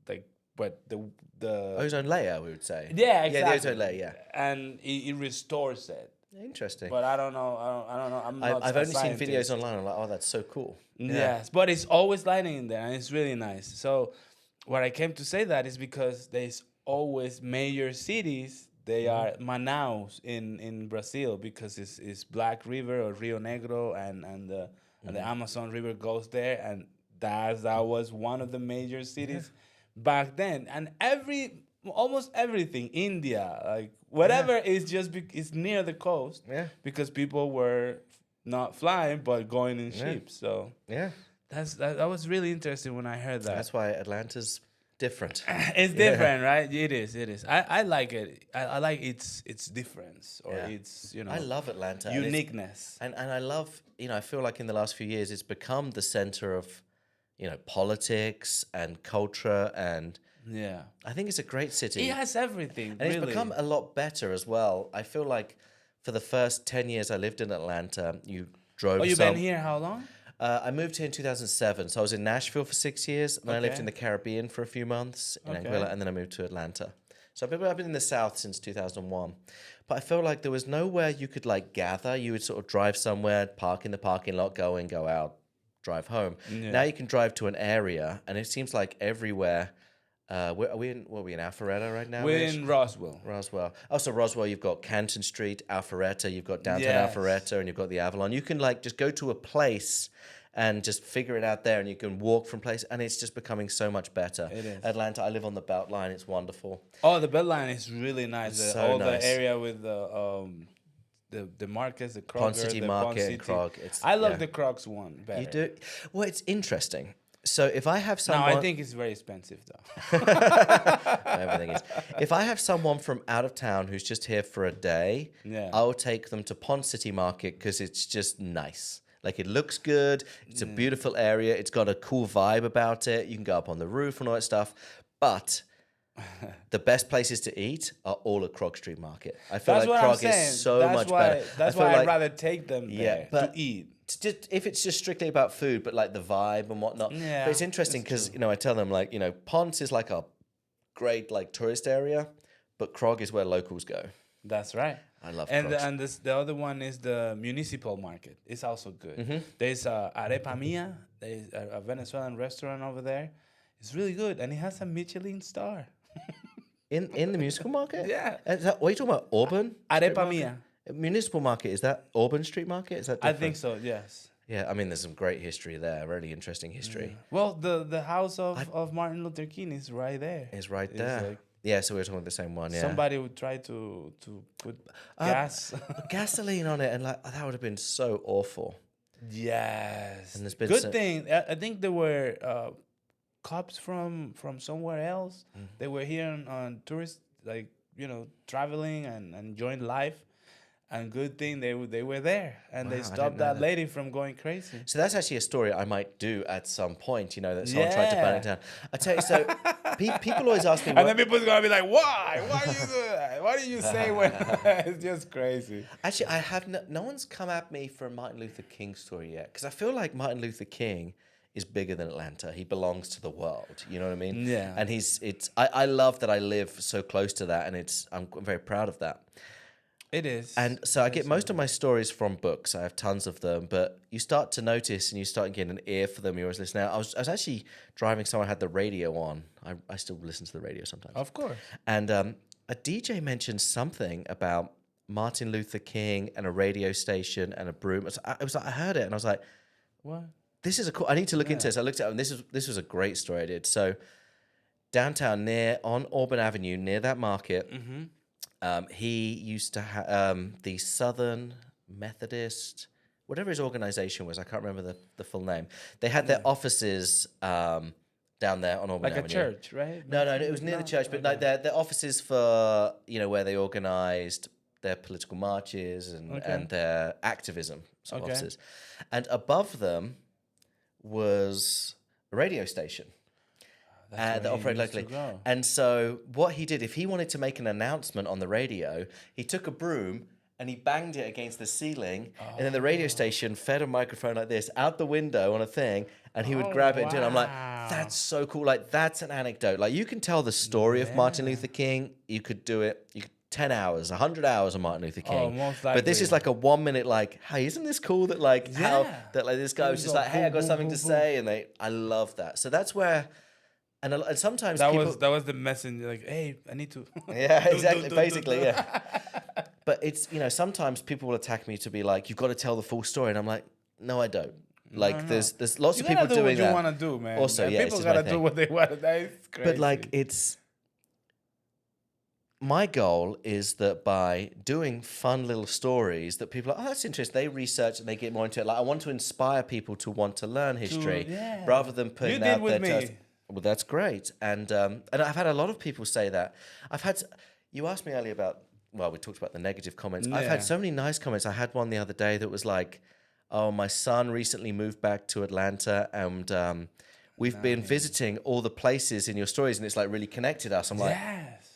S2: like, but the
S1: ozone layer, we would say.
S2: Yeah, exactly.
S1: Yeah, the ozone layer,
S2: and it restores it.
S1: Interesting.
S2: But I don't know.
S1: I've only seen videos online. I'm like, oh, that's so cool.
S2: Yes, but it's always lighting in there, and it's really nice. So what I came to say that is because there's always major cities. They are Manaus in Brazil because it's Black River or Rio Negro and the Amazon River goes there, and that was one of the major cities back then. And almost everything, India, like whatever is just is near the coast because people were not flying but going in ships. So that was really interesting when I heard that.
S1: That's why Atlanta's different.
S2: It's different, right? It is. I like it. I like its difference or its, you know.
S1: I love Atlanta.
S2: Uniqueness.
S1: And I love, you know, I feel like in the last few years it's become the center of, you know, politics and culture, and I think it's a great city.
S2: It has everything.
S1: And it's become a lot better as well. I feel like for the first 10 years I lived in Atlanta, you drove.
S2: Oh, you've been here how long?
S1: I moved here in 2007, so I was in Nashville for 6 years, and then I lived in the Caribbean for a few months in Anguilla, and then I moved to Atlanta. So I've been in the South since 2001, but I feel like there was nowhere you could like gather. You would sort of drive somewhere, park in the parking lot, go in, go out, drive home. Now you can drive to an area, and it seems like everywhere. Are we in Alpharetta right now?
S2: We're in Roswell.
S1: Oh, so Roswell, you've got Canton Street, Alpharetta, you've got downtown Alpharetta, and you've got the Avalon. You can like just go to a place and just figure it out there, and you can walk from place, and it's just becoming so much better.
S2: It is.
S1: Atlanta, I live on the Beltline. It's wonderful.
S2: Oh, the Beltline is really nice.
S1: It's so nice.
S2: The area with the markets, the Kroger,
S1: Pond City Market, and Krog.
S2: I love the Krogs one better.
S1: You do? Well, it's interesting. So if I have someone...
S2: No, I think it's very expensive, though.
S1: Everything is. If I have someone from out of town who's just here for a day, I'll take them to Pond City Market because it's just nice. Like, it looks good. It's a beautiful area. It's got a cool vibe about it. You can go up on the roof and all that stuff. But the best places to eat are all at Krog Street Market. I feel like Krog is so much better.
S2: That's why I'd rather take them there to eat.
S1: If it's just strictly about food, but like the vibe and whatnot. Yeah, but it's interesting because, I tell them, like, Ponce is like a great like tourist area, but Krog is where locals go.
S2: That's right.
S1: I love
S2: and
S1: Krog.
S2: And the other one is the municipal market. It's also good. Mm-hmm. There's Arepa Mia. There's a Venezuelan restaurant over there. It's really good, and it has a Michelin star.
S1: In the municipal market?
S2: Yeah.
S1: What are you talking about? Auburn?
S2: Arepa Mia.
S1: Municipal market, is that Auburn Street Market? Is that different?
S2: I think so, yes.
S1: Yeah, I mean, there's some great history there, really interesting history.
S2: Yeah. Well, the house of Martin Luther King is right there.
S1: It's right there. Like, yeah, so we're talking about the same one, yeah.
S2: Somebody would try to put gas.
S1: Gasoline on it, and like that would have been so awful.
S2: Yes.
S1: And there's been
S2: good thing. I think there were cops from somewhere else. Mm-hmm. They were here on tourist, like, traveling and enjoying life. And good thing they were there, and they stopped that lady from going crazy.
S1: So that's actually a story I might do at some point. That someone tried to burn it down. I tell you, so people always ask me,
S2: and then people's gonna be like, "Why? Why do you do that? Why do you say when?" It's just crazy.
S1: Actually, I have no one's come at me for a Martin Luther King story yet, because I feel like Martin Luther King is bigger than Atlanta. He belongs to the world. You know what I mean?
S2: Yeah.
S1: And I love that I live so close to that, and I'm very proud of that.
S2: It is.
S1: And so I get most of my stories from books. I have tons of them, but you start to notice and you start getting an ear for them. You always listen out. I was actually driving somewhere, had the radio on. I still listen to the radio sometimes.
S2: Of course.
S1: And a DJ mentioned something about Martin Luther King and a radio station and a broom. I heard it and I was like,
S2: what?
S1: This is I need to look into this. I looked at it and this was a great story I did. So downtown on Auburn Avenue, near that market,
S2: mm-hmm.
S1: He used to have the Southern Methodist, whatever his organization was. I can't remember the full name. They had their offices down there on Auburn Avenue.
S2: Like a church, right?
S1: No, it was near the church, but like their offices for, where they organized their political marches and their activism offices. And above them was a radio station. That operate locally. And so what he did, if he wanted to make an announcement on the radio, he took a broom and he banged it against the ceiling, and then the radio station fed a microphone like this out the window on a thing, and he would grab it and do it. I'm like, that's so cool. Like, that's an anecdote. Like, you can tell the story of Martin Luther King. You could do it. 10 hours, 100 hours of Martin Luther King.
S2: Most likely.
S1: But this is like a 1 minute, like, hey, isn't this cool that this guy was just like, hey, I got something to say, and I love that. So that's where. And sometimes
S2: that was the messenger, like, hey, I need to.
S1: Yeah, exactly. Basically, yeah. But it's, sometimes people will attack me to be like, you've got to tell the full story, and I'm like, no, I don't. Like, no. There's lots of people doing that.
S2: You gotta do what you want to do, man.
S1: Also, yeah,
S2: people gotta do what they want to do. It's crazy.
S1: But like, my goal is that by doing fun little stories that people are, that's interesting. They research and they get more into it. Like, I want to inspire people to want to learn history rather than putting out their test. Well, that's great. And I've had a lot of people say that. You asked me earlier about, well, we talked about the negative comments. Yeah. I've had so many nice comments. I had one the other day that was like, oh, my son recently moved back to Atlanta and we've been visiting all the places in your stories and it's like really connected us. I'm like,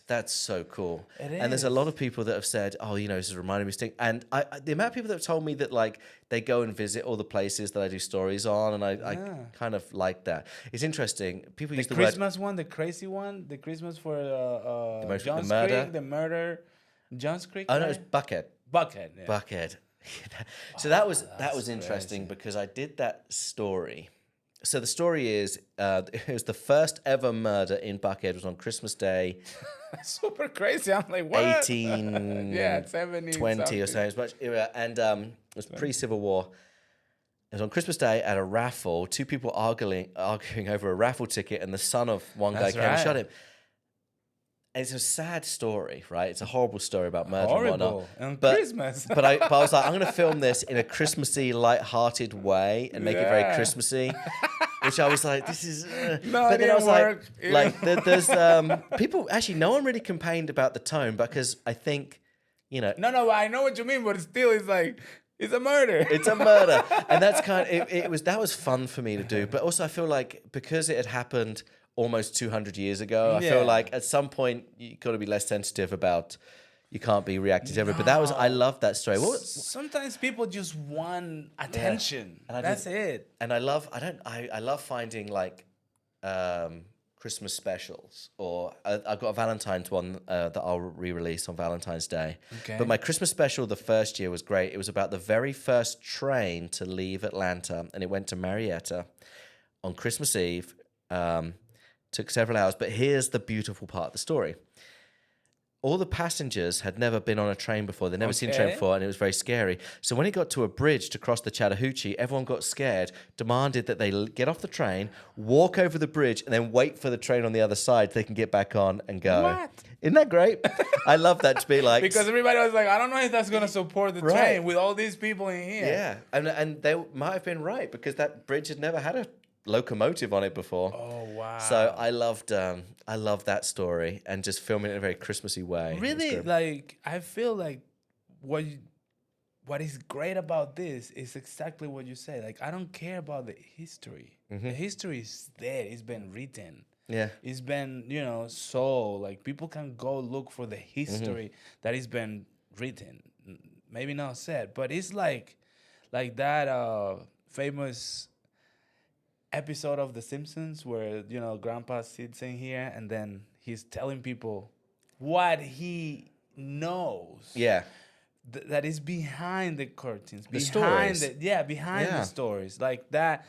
S1: that's so cool. And there's a lot of people that have said, oh, this is reminding me of things. And the amount of people that have told me that like they go and visit all the places that I do stories on, and I kind of like that. It's interesting. People use the
S2: Christmas one, the crazy one, the Christmas for Johns Creek, the murder, Johns Creek.
S1: Oh no, it's Buckhead.
S2: Buckhead. Yeah.
S1: Buckhead. So that was interesting because I did that story. So the story is, it was the first ever murder in Buckhead. It was on Christmas Day.
S2: Super crazy. I'm like, what?
S1: 1820 or so. And it was pre-Civil War. It was on Christmas Day at a raffle. Two people arguing over a raffle ticket, and the son of one guy came and shot him. And it's a sad story, right? It's a horrible story about murder and whatnot.
S2: And Christmas.
S1: but I was like, I'm going to film this in a Christmassy, light-hearted way and make it very Christmassy. Which I was like, this is. But then I was like, there's people. Actually, no one really complained about the tone because I think,
S2: No, I know what you mean, but still, it's like It's a murder.
S1: It's a murder. And that's that was fun for me to do. But also I feel like because it had happened almost 200 years ago, I feel like at some point you got to be less sensitive about, you can't be reacting to everything. But I love that story.
S2: Sometimes people just want attention.
S1: And
S2: that's it.
S1: And I love finding like Christmas specials, or I've got a Valentine's one that I'll re-release on Valentine's Day.
S2: Okay.
S1: But my Christmas special the first year was great. It was about the very first train to leave Atlanta, and it went to Marietta on Christmas Eve. Took several hours, but here's the beautiful part of the story. All the passengers had never been on a train before. They'd never seen a train before, and it was very scary. So when it got to a bridge to cross the Chattahoochee, everyone got scared, demanded that they get off the train, walk over the bridge, and then wait for the train on the other side so they can get back on and go.
S2: What?
S1: Isn't that great? I love that to be like...
S2: Because everybody was like, I don't know if that's going to support the train with all these people in here.
S1: Yeah, and they might have been right, because that bridge had never had a locomotive on it before.
S2: Oh, wow.
S1: So I loved that story, and just filming it in a very Christmassy way.
S2: Really, like, I feel like what is great about this is exactly what you say. Like, I don't care about the history.
S1: Mm-hmm.
S2: The history is there. It's been written.
S1: Yeah.
S2: It's been, so like people can go look for the history that has been written. Maybe not said, but it's like that famous episode of The Simpsons where, Grandpa sits in here and then he's telling people what he knows.
S1: Yeah.
S2: That is behind the curtains.
S1: The stories.
S2: Behind the stories. Like that,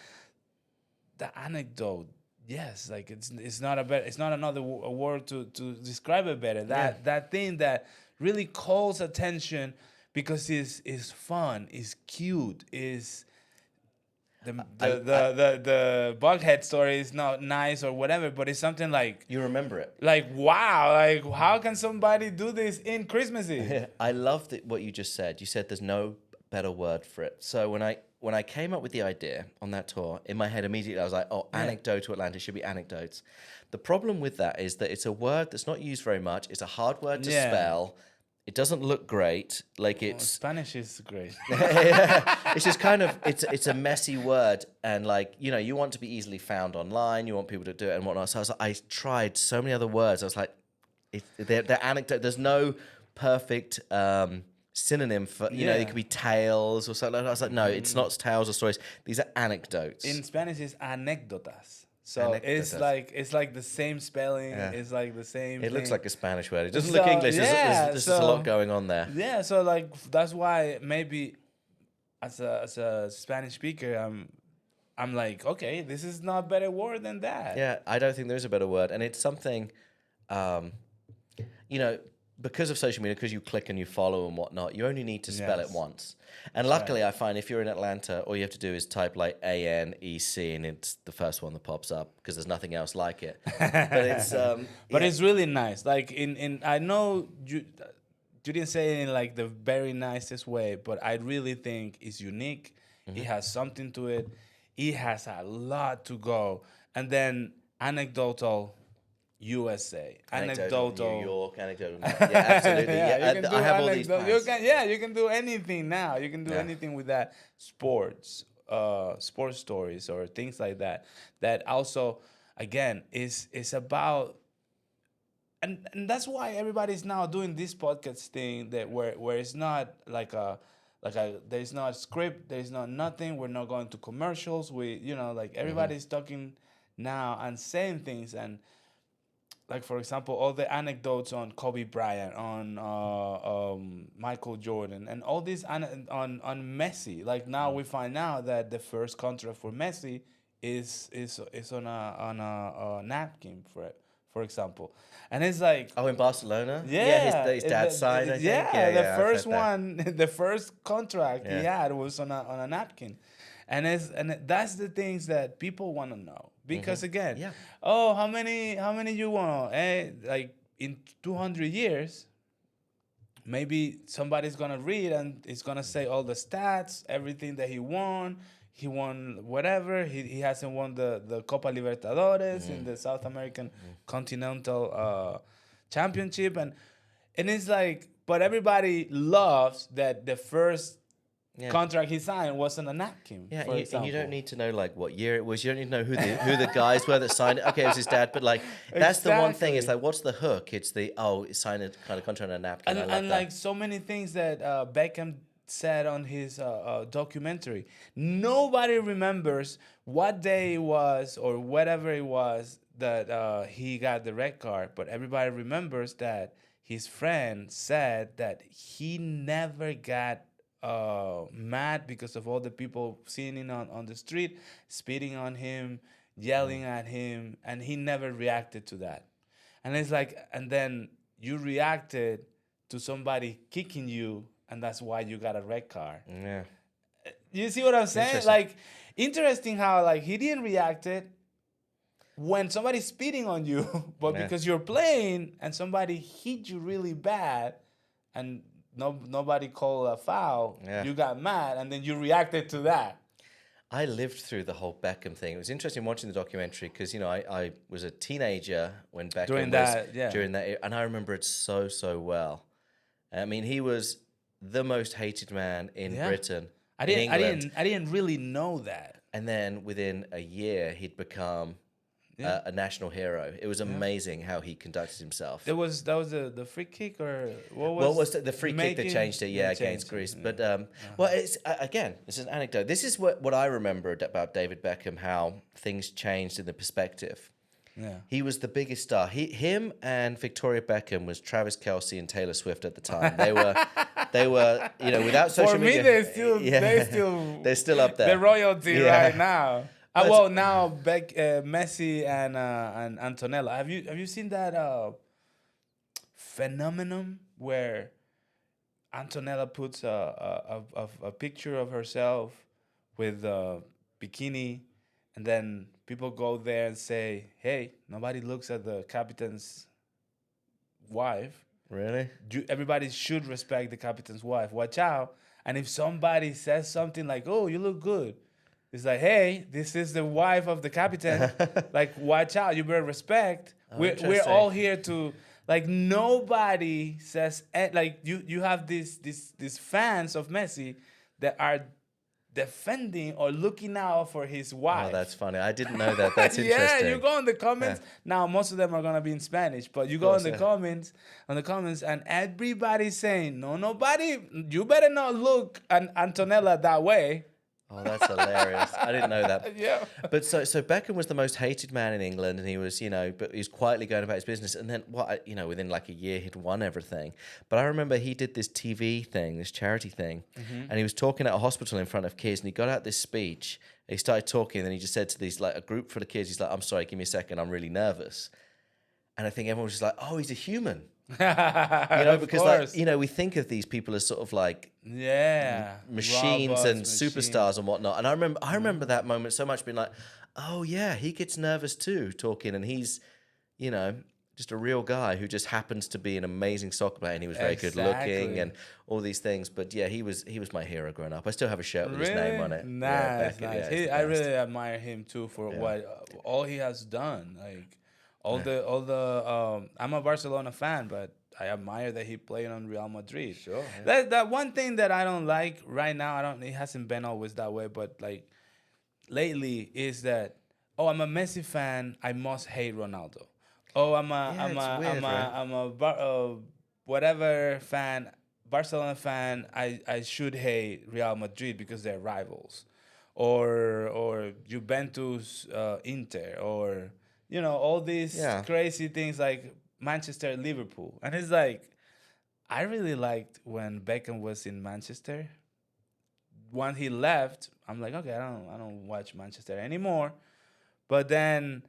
S2: the anecdote. Yes, like it's not another word to describe it better. That thing that really calls attention because it's fun, is cute, is the Bughead story is not nice or whatever, but it's something like
S1: you remember it.
S2: Like, wow, like how can somebody do this in Christmas Eve?
S1: I love what you just said. You said there's no better word for it. So when I came up with the idea on that tour, in my head immediately I was like, anecdote to Atlanta, should be anecdotes. The problem with that is that it's a word that's not used very much. It's a hard word to spell. It doesn't look great. Like
S2: Spanish is great.
S1: It's just kind of, it's a messy word. And like, you want to be easily found online. You want people to do it and whatnot. So I tried so many other words. I was like, they're anecdote. There's no perfect synonym for, it could be tales or something. I was like, no, it's not tales or stories. These are anecdotes.
S2: In Spanish, it's anécdotas. So it's like the same spelling. Yeah. It's like the same.
S1: It looks like a Spanish word. It doesn't look English. There's just a lot going on there.
S2: Yeah. So like that's why maybe as a Spanish speaker, I'm like, okay, this is not a better word than that.
S1: Yeah, I don't think there's a better word, and it's something, because of social media, because you click and you follow and whatnot, you only need to spell it once. And luckily, I find if you're in Atlanta, all you have to do is type like ANEC, and it's the first one that pops up because there's nothing else like it. But it's
S2: it's really nice. Like I know you didn't say it in like the very nicest way, but I really think it's unique. Mm-hmm. It has something to it. It has a lot to go, and then anecdotal. USA, anecdotal,
S1: New York, anecdotal. Yeah, absolutely. Yeah, I have all these plans.
S2: You can do anything now. You can do anything with that. Sports stories or things like that. That also, again, is about, and that's why everybody's now doing this podcast thing that where it's not like a there's no script, there's not nothing. We're not going to commercials. Like everybody's talking now and saying things and. Like, for example, all the anecdotes on Kobe Bryant, on Michael Jordan, and all these on Messi. Like now we find out that the first contract for Messi is on a napkin, for example, and it's like
S1: in Barcelona, his dad signed. I think.
S2: The first one, the first contract he had was on a napkin, and that's the things that people want to know. Because again, how many you want? Like in 200 years, maybe somebody's gonna read and it's gonna say all the stats, everything that he won. He won whatever. He hasn't won the Copa Libertadores in the South American Continental Championship, and it's like, but everybody loves that the first contract he signed wasn't a napkin.
S1: Yeah,
S2: for
S1: and you don't
S2: example.
S1: need to know like what year it was. You don't need to know who the guys were that signed it. Okay, it was his dad, but like that's the one thing. It's like, what's the hook? It's it's signed a kind of contract on a napkin. I love
S2: And
S1: that.
S2: like so many things that Beckham said on his documentary, nobody remembers what day it was or whatever it was that he got the red card, but everybody remembers that his friend said that he never got mad because of all the people seeing him on the street, spitting on him, yelling at him, and he never reacted to that. And it's like, and then you reacted to somebody kicking you, and that's why you got a red card.
S1: Yeah.
S2: You see what I'm saying? Like, interesting how like he didn't react it when somebody's spitting on you, but because you're playing and somebody hit you really bad, and nobody called a foul, you got mad, and then you reacted to that.
S1: I lived through the whole Beckham thing. It was interesting watching the documentary because, I was a teenager when Beckham during that era, and I remember it so well. I mean, he was the most hated man in Britain. I
S2: didn't really know that.
S1: And then within a year, he'd become a national hero. It was amazing how he conducted himself.
S2: That was the free kick, or what was?
S1: What was the free kick that changed it? Against Greece. But well, it's again, this is an anecdote. This is what I remember about David Beckham. How things changed in the perspective.
S2: Yeah,
S1: he was the biggest star. Him and Victoria Beckham was Travis Kelce and Taylor Swift at the time. They were, without social media.
S2: For me,
S1: they're still up there.
S2: They're royalty right now. Well, now Messi and Antonella. Have you seen that phenomenon where Antonella puts a picture of herself with a bikini, and then people go there and say, "Hey, nobody looks at the captain's wife."
S1: Really?
S2: Everybody should respect the captain's wife. Watch out! And if somebody says something like, "Oh, you look good," it's like, hey, this is the wife of the captain. Like, watch out. You better respect. We're all here to, like, nobody says, like, you have these fans of Messi that are defending or looking out for his wife.
S1: Oh, that's funny. I didn't know that. That's interesting.
S2: Yeah, you go in the comments. Now, most of them are going to be in Spanish, but you go in the comments, and everybody's saying, you better not look at Antonella that way.
S1: Oh, that's hilarious. I didn't know that.
S2: Yeah.
S1: But so Beckham was the most hated man in England, and he was, but he was quietly going about his business. And then within like a year, he'd won everything. But I remember he did this TV thing, this charity thing, and he was talking at a hospital in front of kids, and he got out this speech. He started talking, and then he just said to these, like, a group full of kids, he's like, "I'm sorry, give me a second, I'm really nervous." And I think everyone was just like, "Oh, he's a human." Because like, we think of these people as sort of like machines and superstars and whatnot. And I remember that moment so much, being like, oh yeah, he gets nervous too talking, and he's just a real guy who just happens to be an amazing soccer player, and he was very good looking and all these things. But yeah, he was my hero growing up. I still have a shirt with his name on it.
S2: Nice. I really admire him too for what all he has done. Like all the I'm a Barcelona fan, but I admire that he played on Real Madrid.
S1: Sure. Yeah.
S2: That one thing that I don't like right now, it hasn't been always that way, but like lately is that, I'm a Messi fan, I must hate Ronaldo. I'm a whatever fan, Barcelona fan, I should hate Real Madrid because they're rivals. Or Juventus, Inter, or all these crazy things like Manchester, Liverpool. And it's like, I really liked when Beckham was in Manchester. When he left, I'm like, okay, I don't watch Manchester anymore. But then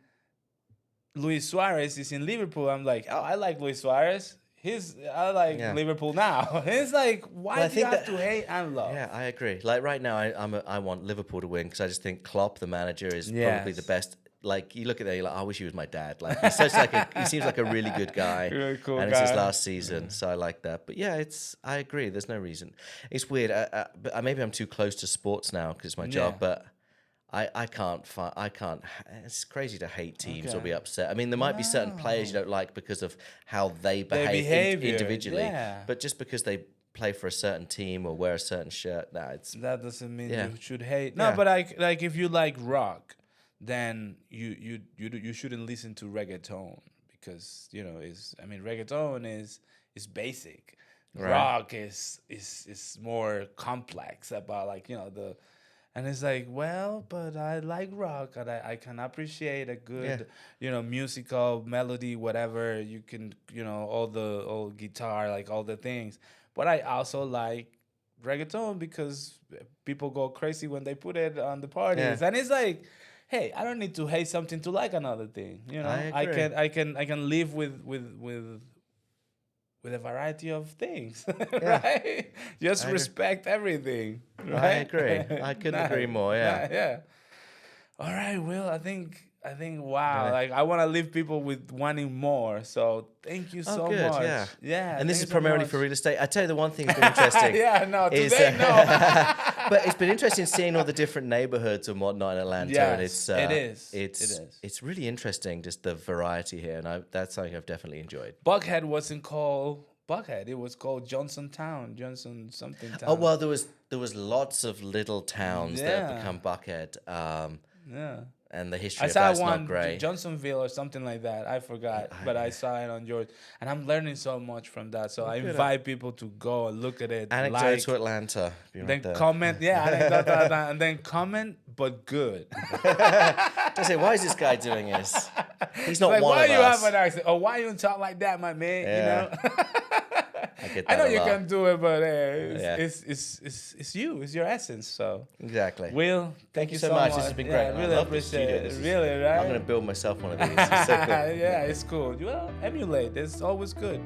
S2: Luis Suarez is in Liverpool. I'm like, oh, I like Luis Suarez. I like Liverpool now. It's like, why do you have to hate and love?
S1: Yeah, I agree. Like right now, I want Liverpool to win because I just think Klopp, the manager, is probably the best. Like you look at that, you're like, I wish he was my dad. Like he seems like a really good guy,
S2: really cool
S1: and
S2: guy.
S1: It's his last season, so I like that. But yeah, I agree. There's no reason. It's weird. But maybe I'm too close to sports now because it's my job. But I can't. It's crazy to hate teams or be upset. I mean, there might be certain players you don't like because of how they behave individually.
S2: Yeah.
S1: But just because they play for a certain team or wear a certain shirt. Nah,
S2: that doesn't mean
S1: yeah.
S2: you should hate. No,
S1: Yeah.
S2: but like if you like rock, then you shouldn't listen to reggaeton because reggaeton is basic.
S1: Right.
S2: Rock is more complex about and it's like, well, but I like rock and I can appreciate a good musical melody, whatever you can, all guitar, like all the things. But I also like reggaeton because people go crazy when they put it on the parties.
S1: Yeah.
S2: And it's like, hey, I don't need to hate something to like another thing.
S1: I agree.
S2: I can live with a variety of things, right? Just respect everything, right?
S1: I agree. I couldn't agree more, yeah.
S2: Yeah. All right, Will, I think, wow,
S1: Yeah.
S2: like I want to leave people with wanting more. So thank you so
S1: good,
S2: much.
S1: yeah.
S2: Yeah.
S1: And this is
S2: thanks so
S1: primarily
S2: much.
S1: for real estate. I tell you the one thing that's been interesting.
S2: Yeah, no,
S1: is,
S2: today, no.
S1: But it's been interesting seeing all the different neighborhoods and whatnot in Atlanta.
S2: Yes,
S1: And
S2: it is.
S1: It's really interesting, just the variety here. And that's something I've definitely enjoyed.
S2: Buckhead wasn't called Buckhead. It was called Johnson something town.
S1: Oh, well, there was lots of little towns that have
S2: Yeah.
S1: become Buckhead.
S2: Yeah.
S1: And the history
S2: I
S1: of
S2: saw
S1: that's
S2: one,
S1: not great.
S2: Johnsonville or something like that. I forgot, but I saw it on George, and I'm learning so much from that. So I invite people to go and look at it.
S1: Anecdote to Atlanta.
S2: Then comment, Anecdote, and then comment, but good.
S1: I say, why is this guy doing this? He's not
S2: like,
S1: one
S2: why
S1: of
S2: you
S1: us.
S2: have an accent? Or why you talk like that, my man?
S1: Yeah. I get that
S2: I know
S1: a
S2: you
S1: lot.
S2: can do it, but it's you. It's your essence. So
S1: Exactly.
S2: Will, thank you
S1: so much. This has been great.
S2: I
S1: I
S2: really
S1: love this
S2: appreciate
S1: studio.
S2: it. Really, right?
S1: I'm going to build myself one of these. It's so cool.
S2: Yeah, it's cool. Well, emulate. It's always good.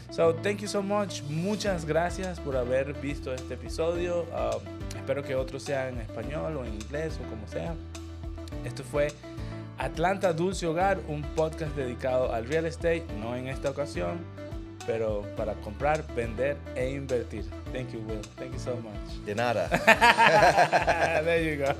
S2: So, thank you so much. Muchas gracias por haber visto este episodio. Espero que otros sean en español o en inglés o como sea. Esto fue Atlanta Dulce Hogar, un podcast dedicado al real estate, no en esta ocasión, pero para comprar, vender e invertir. Thank you, Will. Thank you so much.
S1: De nada.
S2: There you go.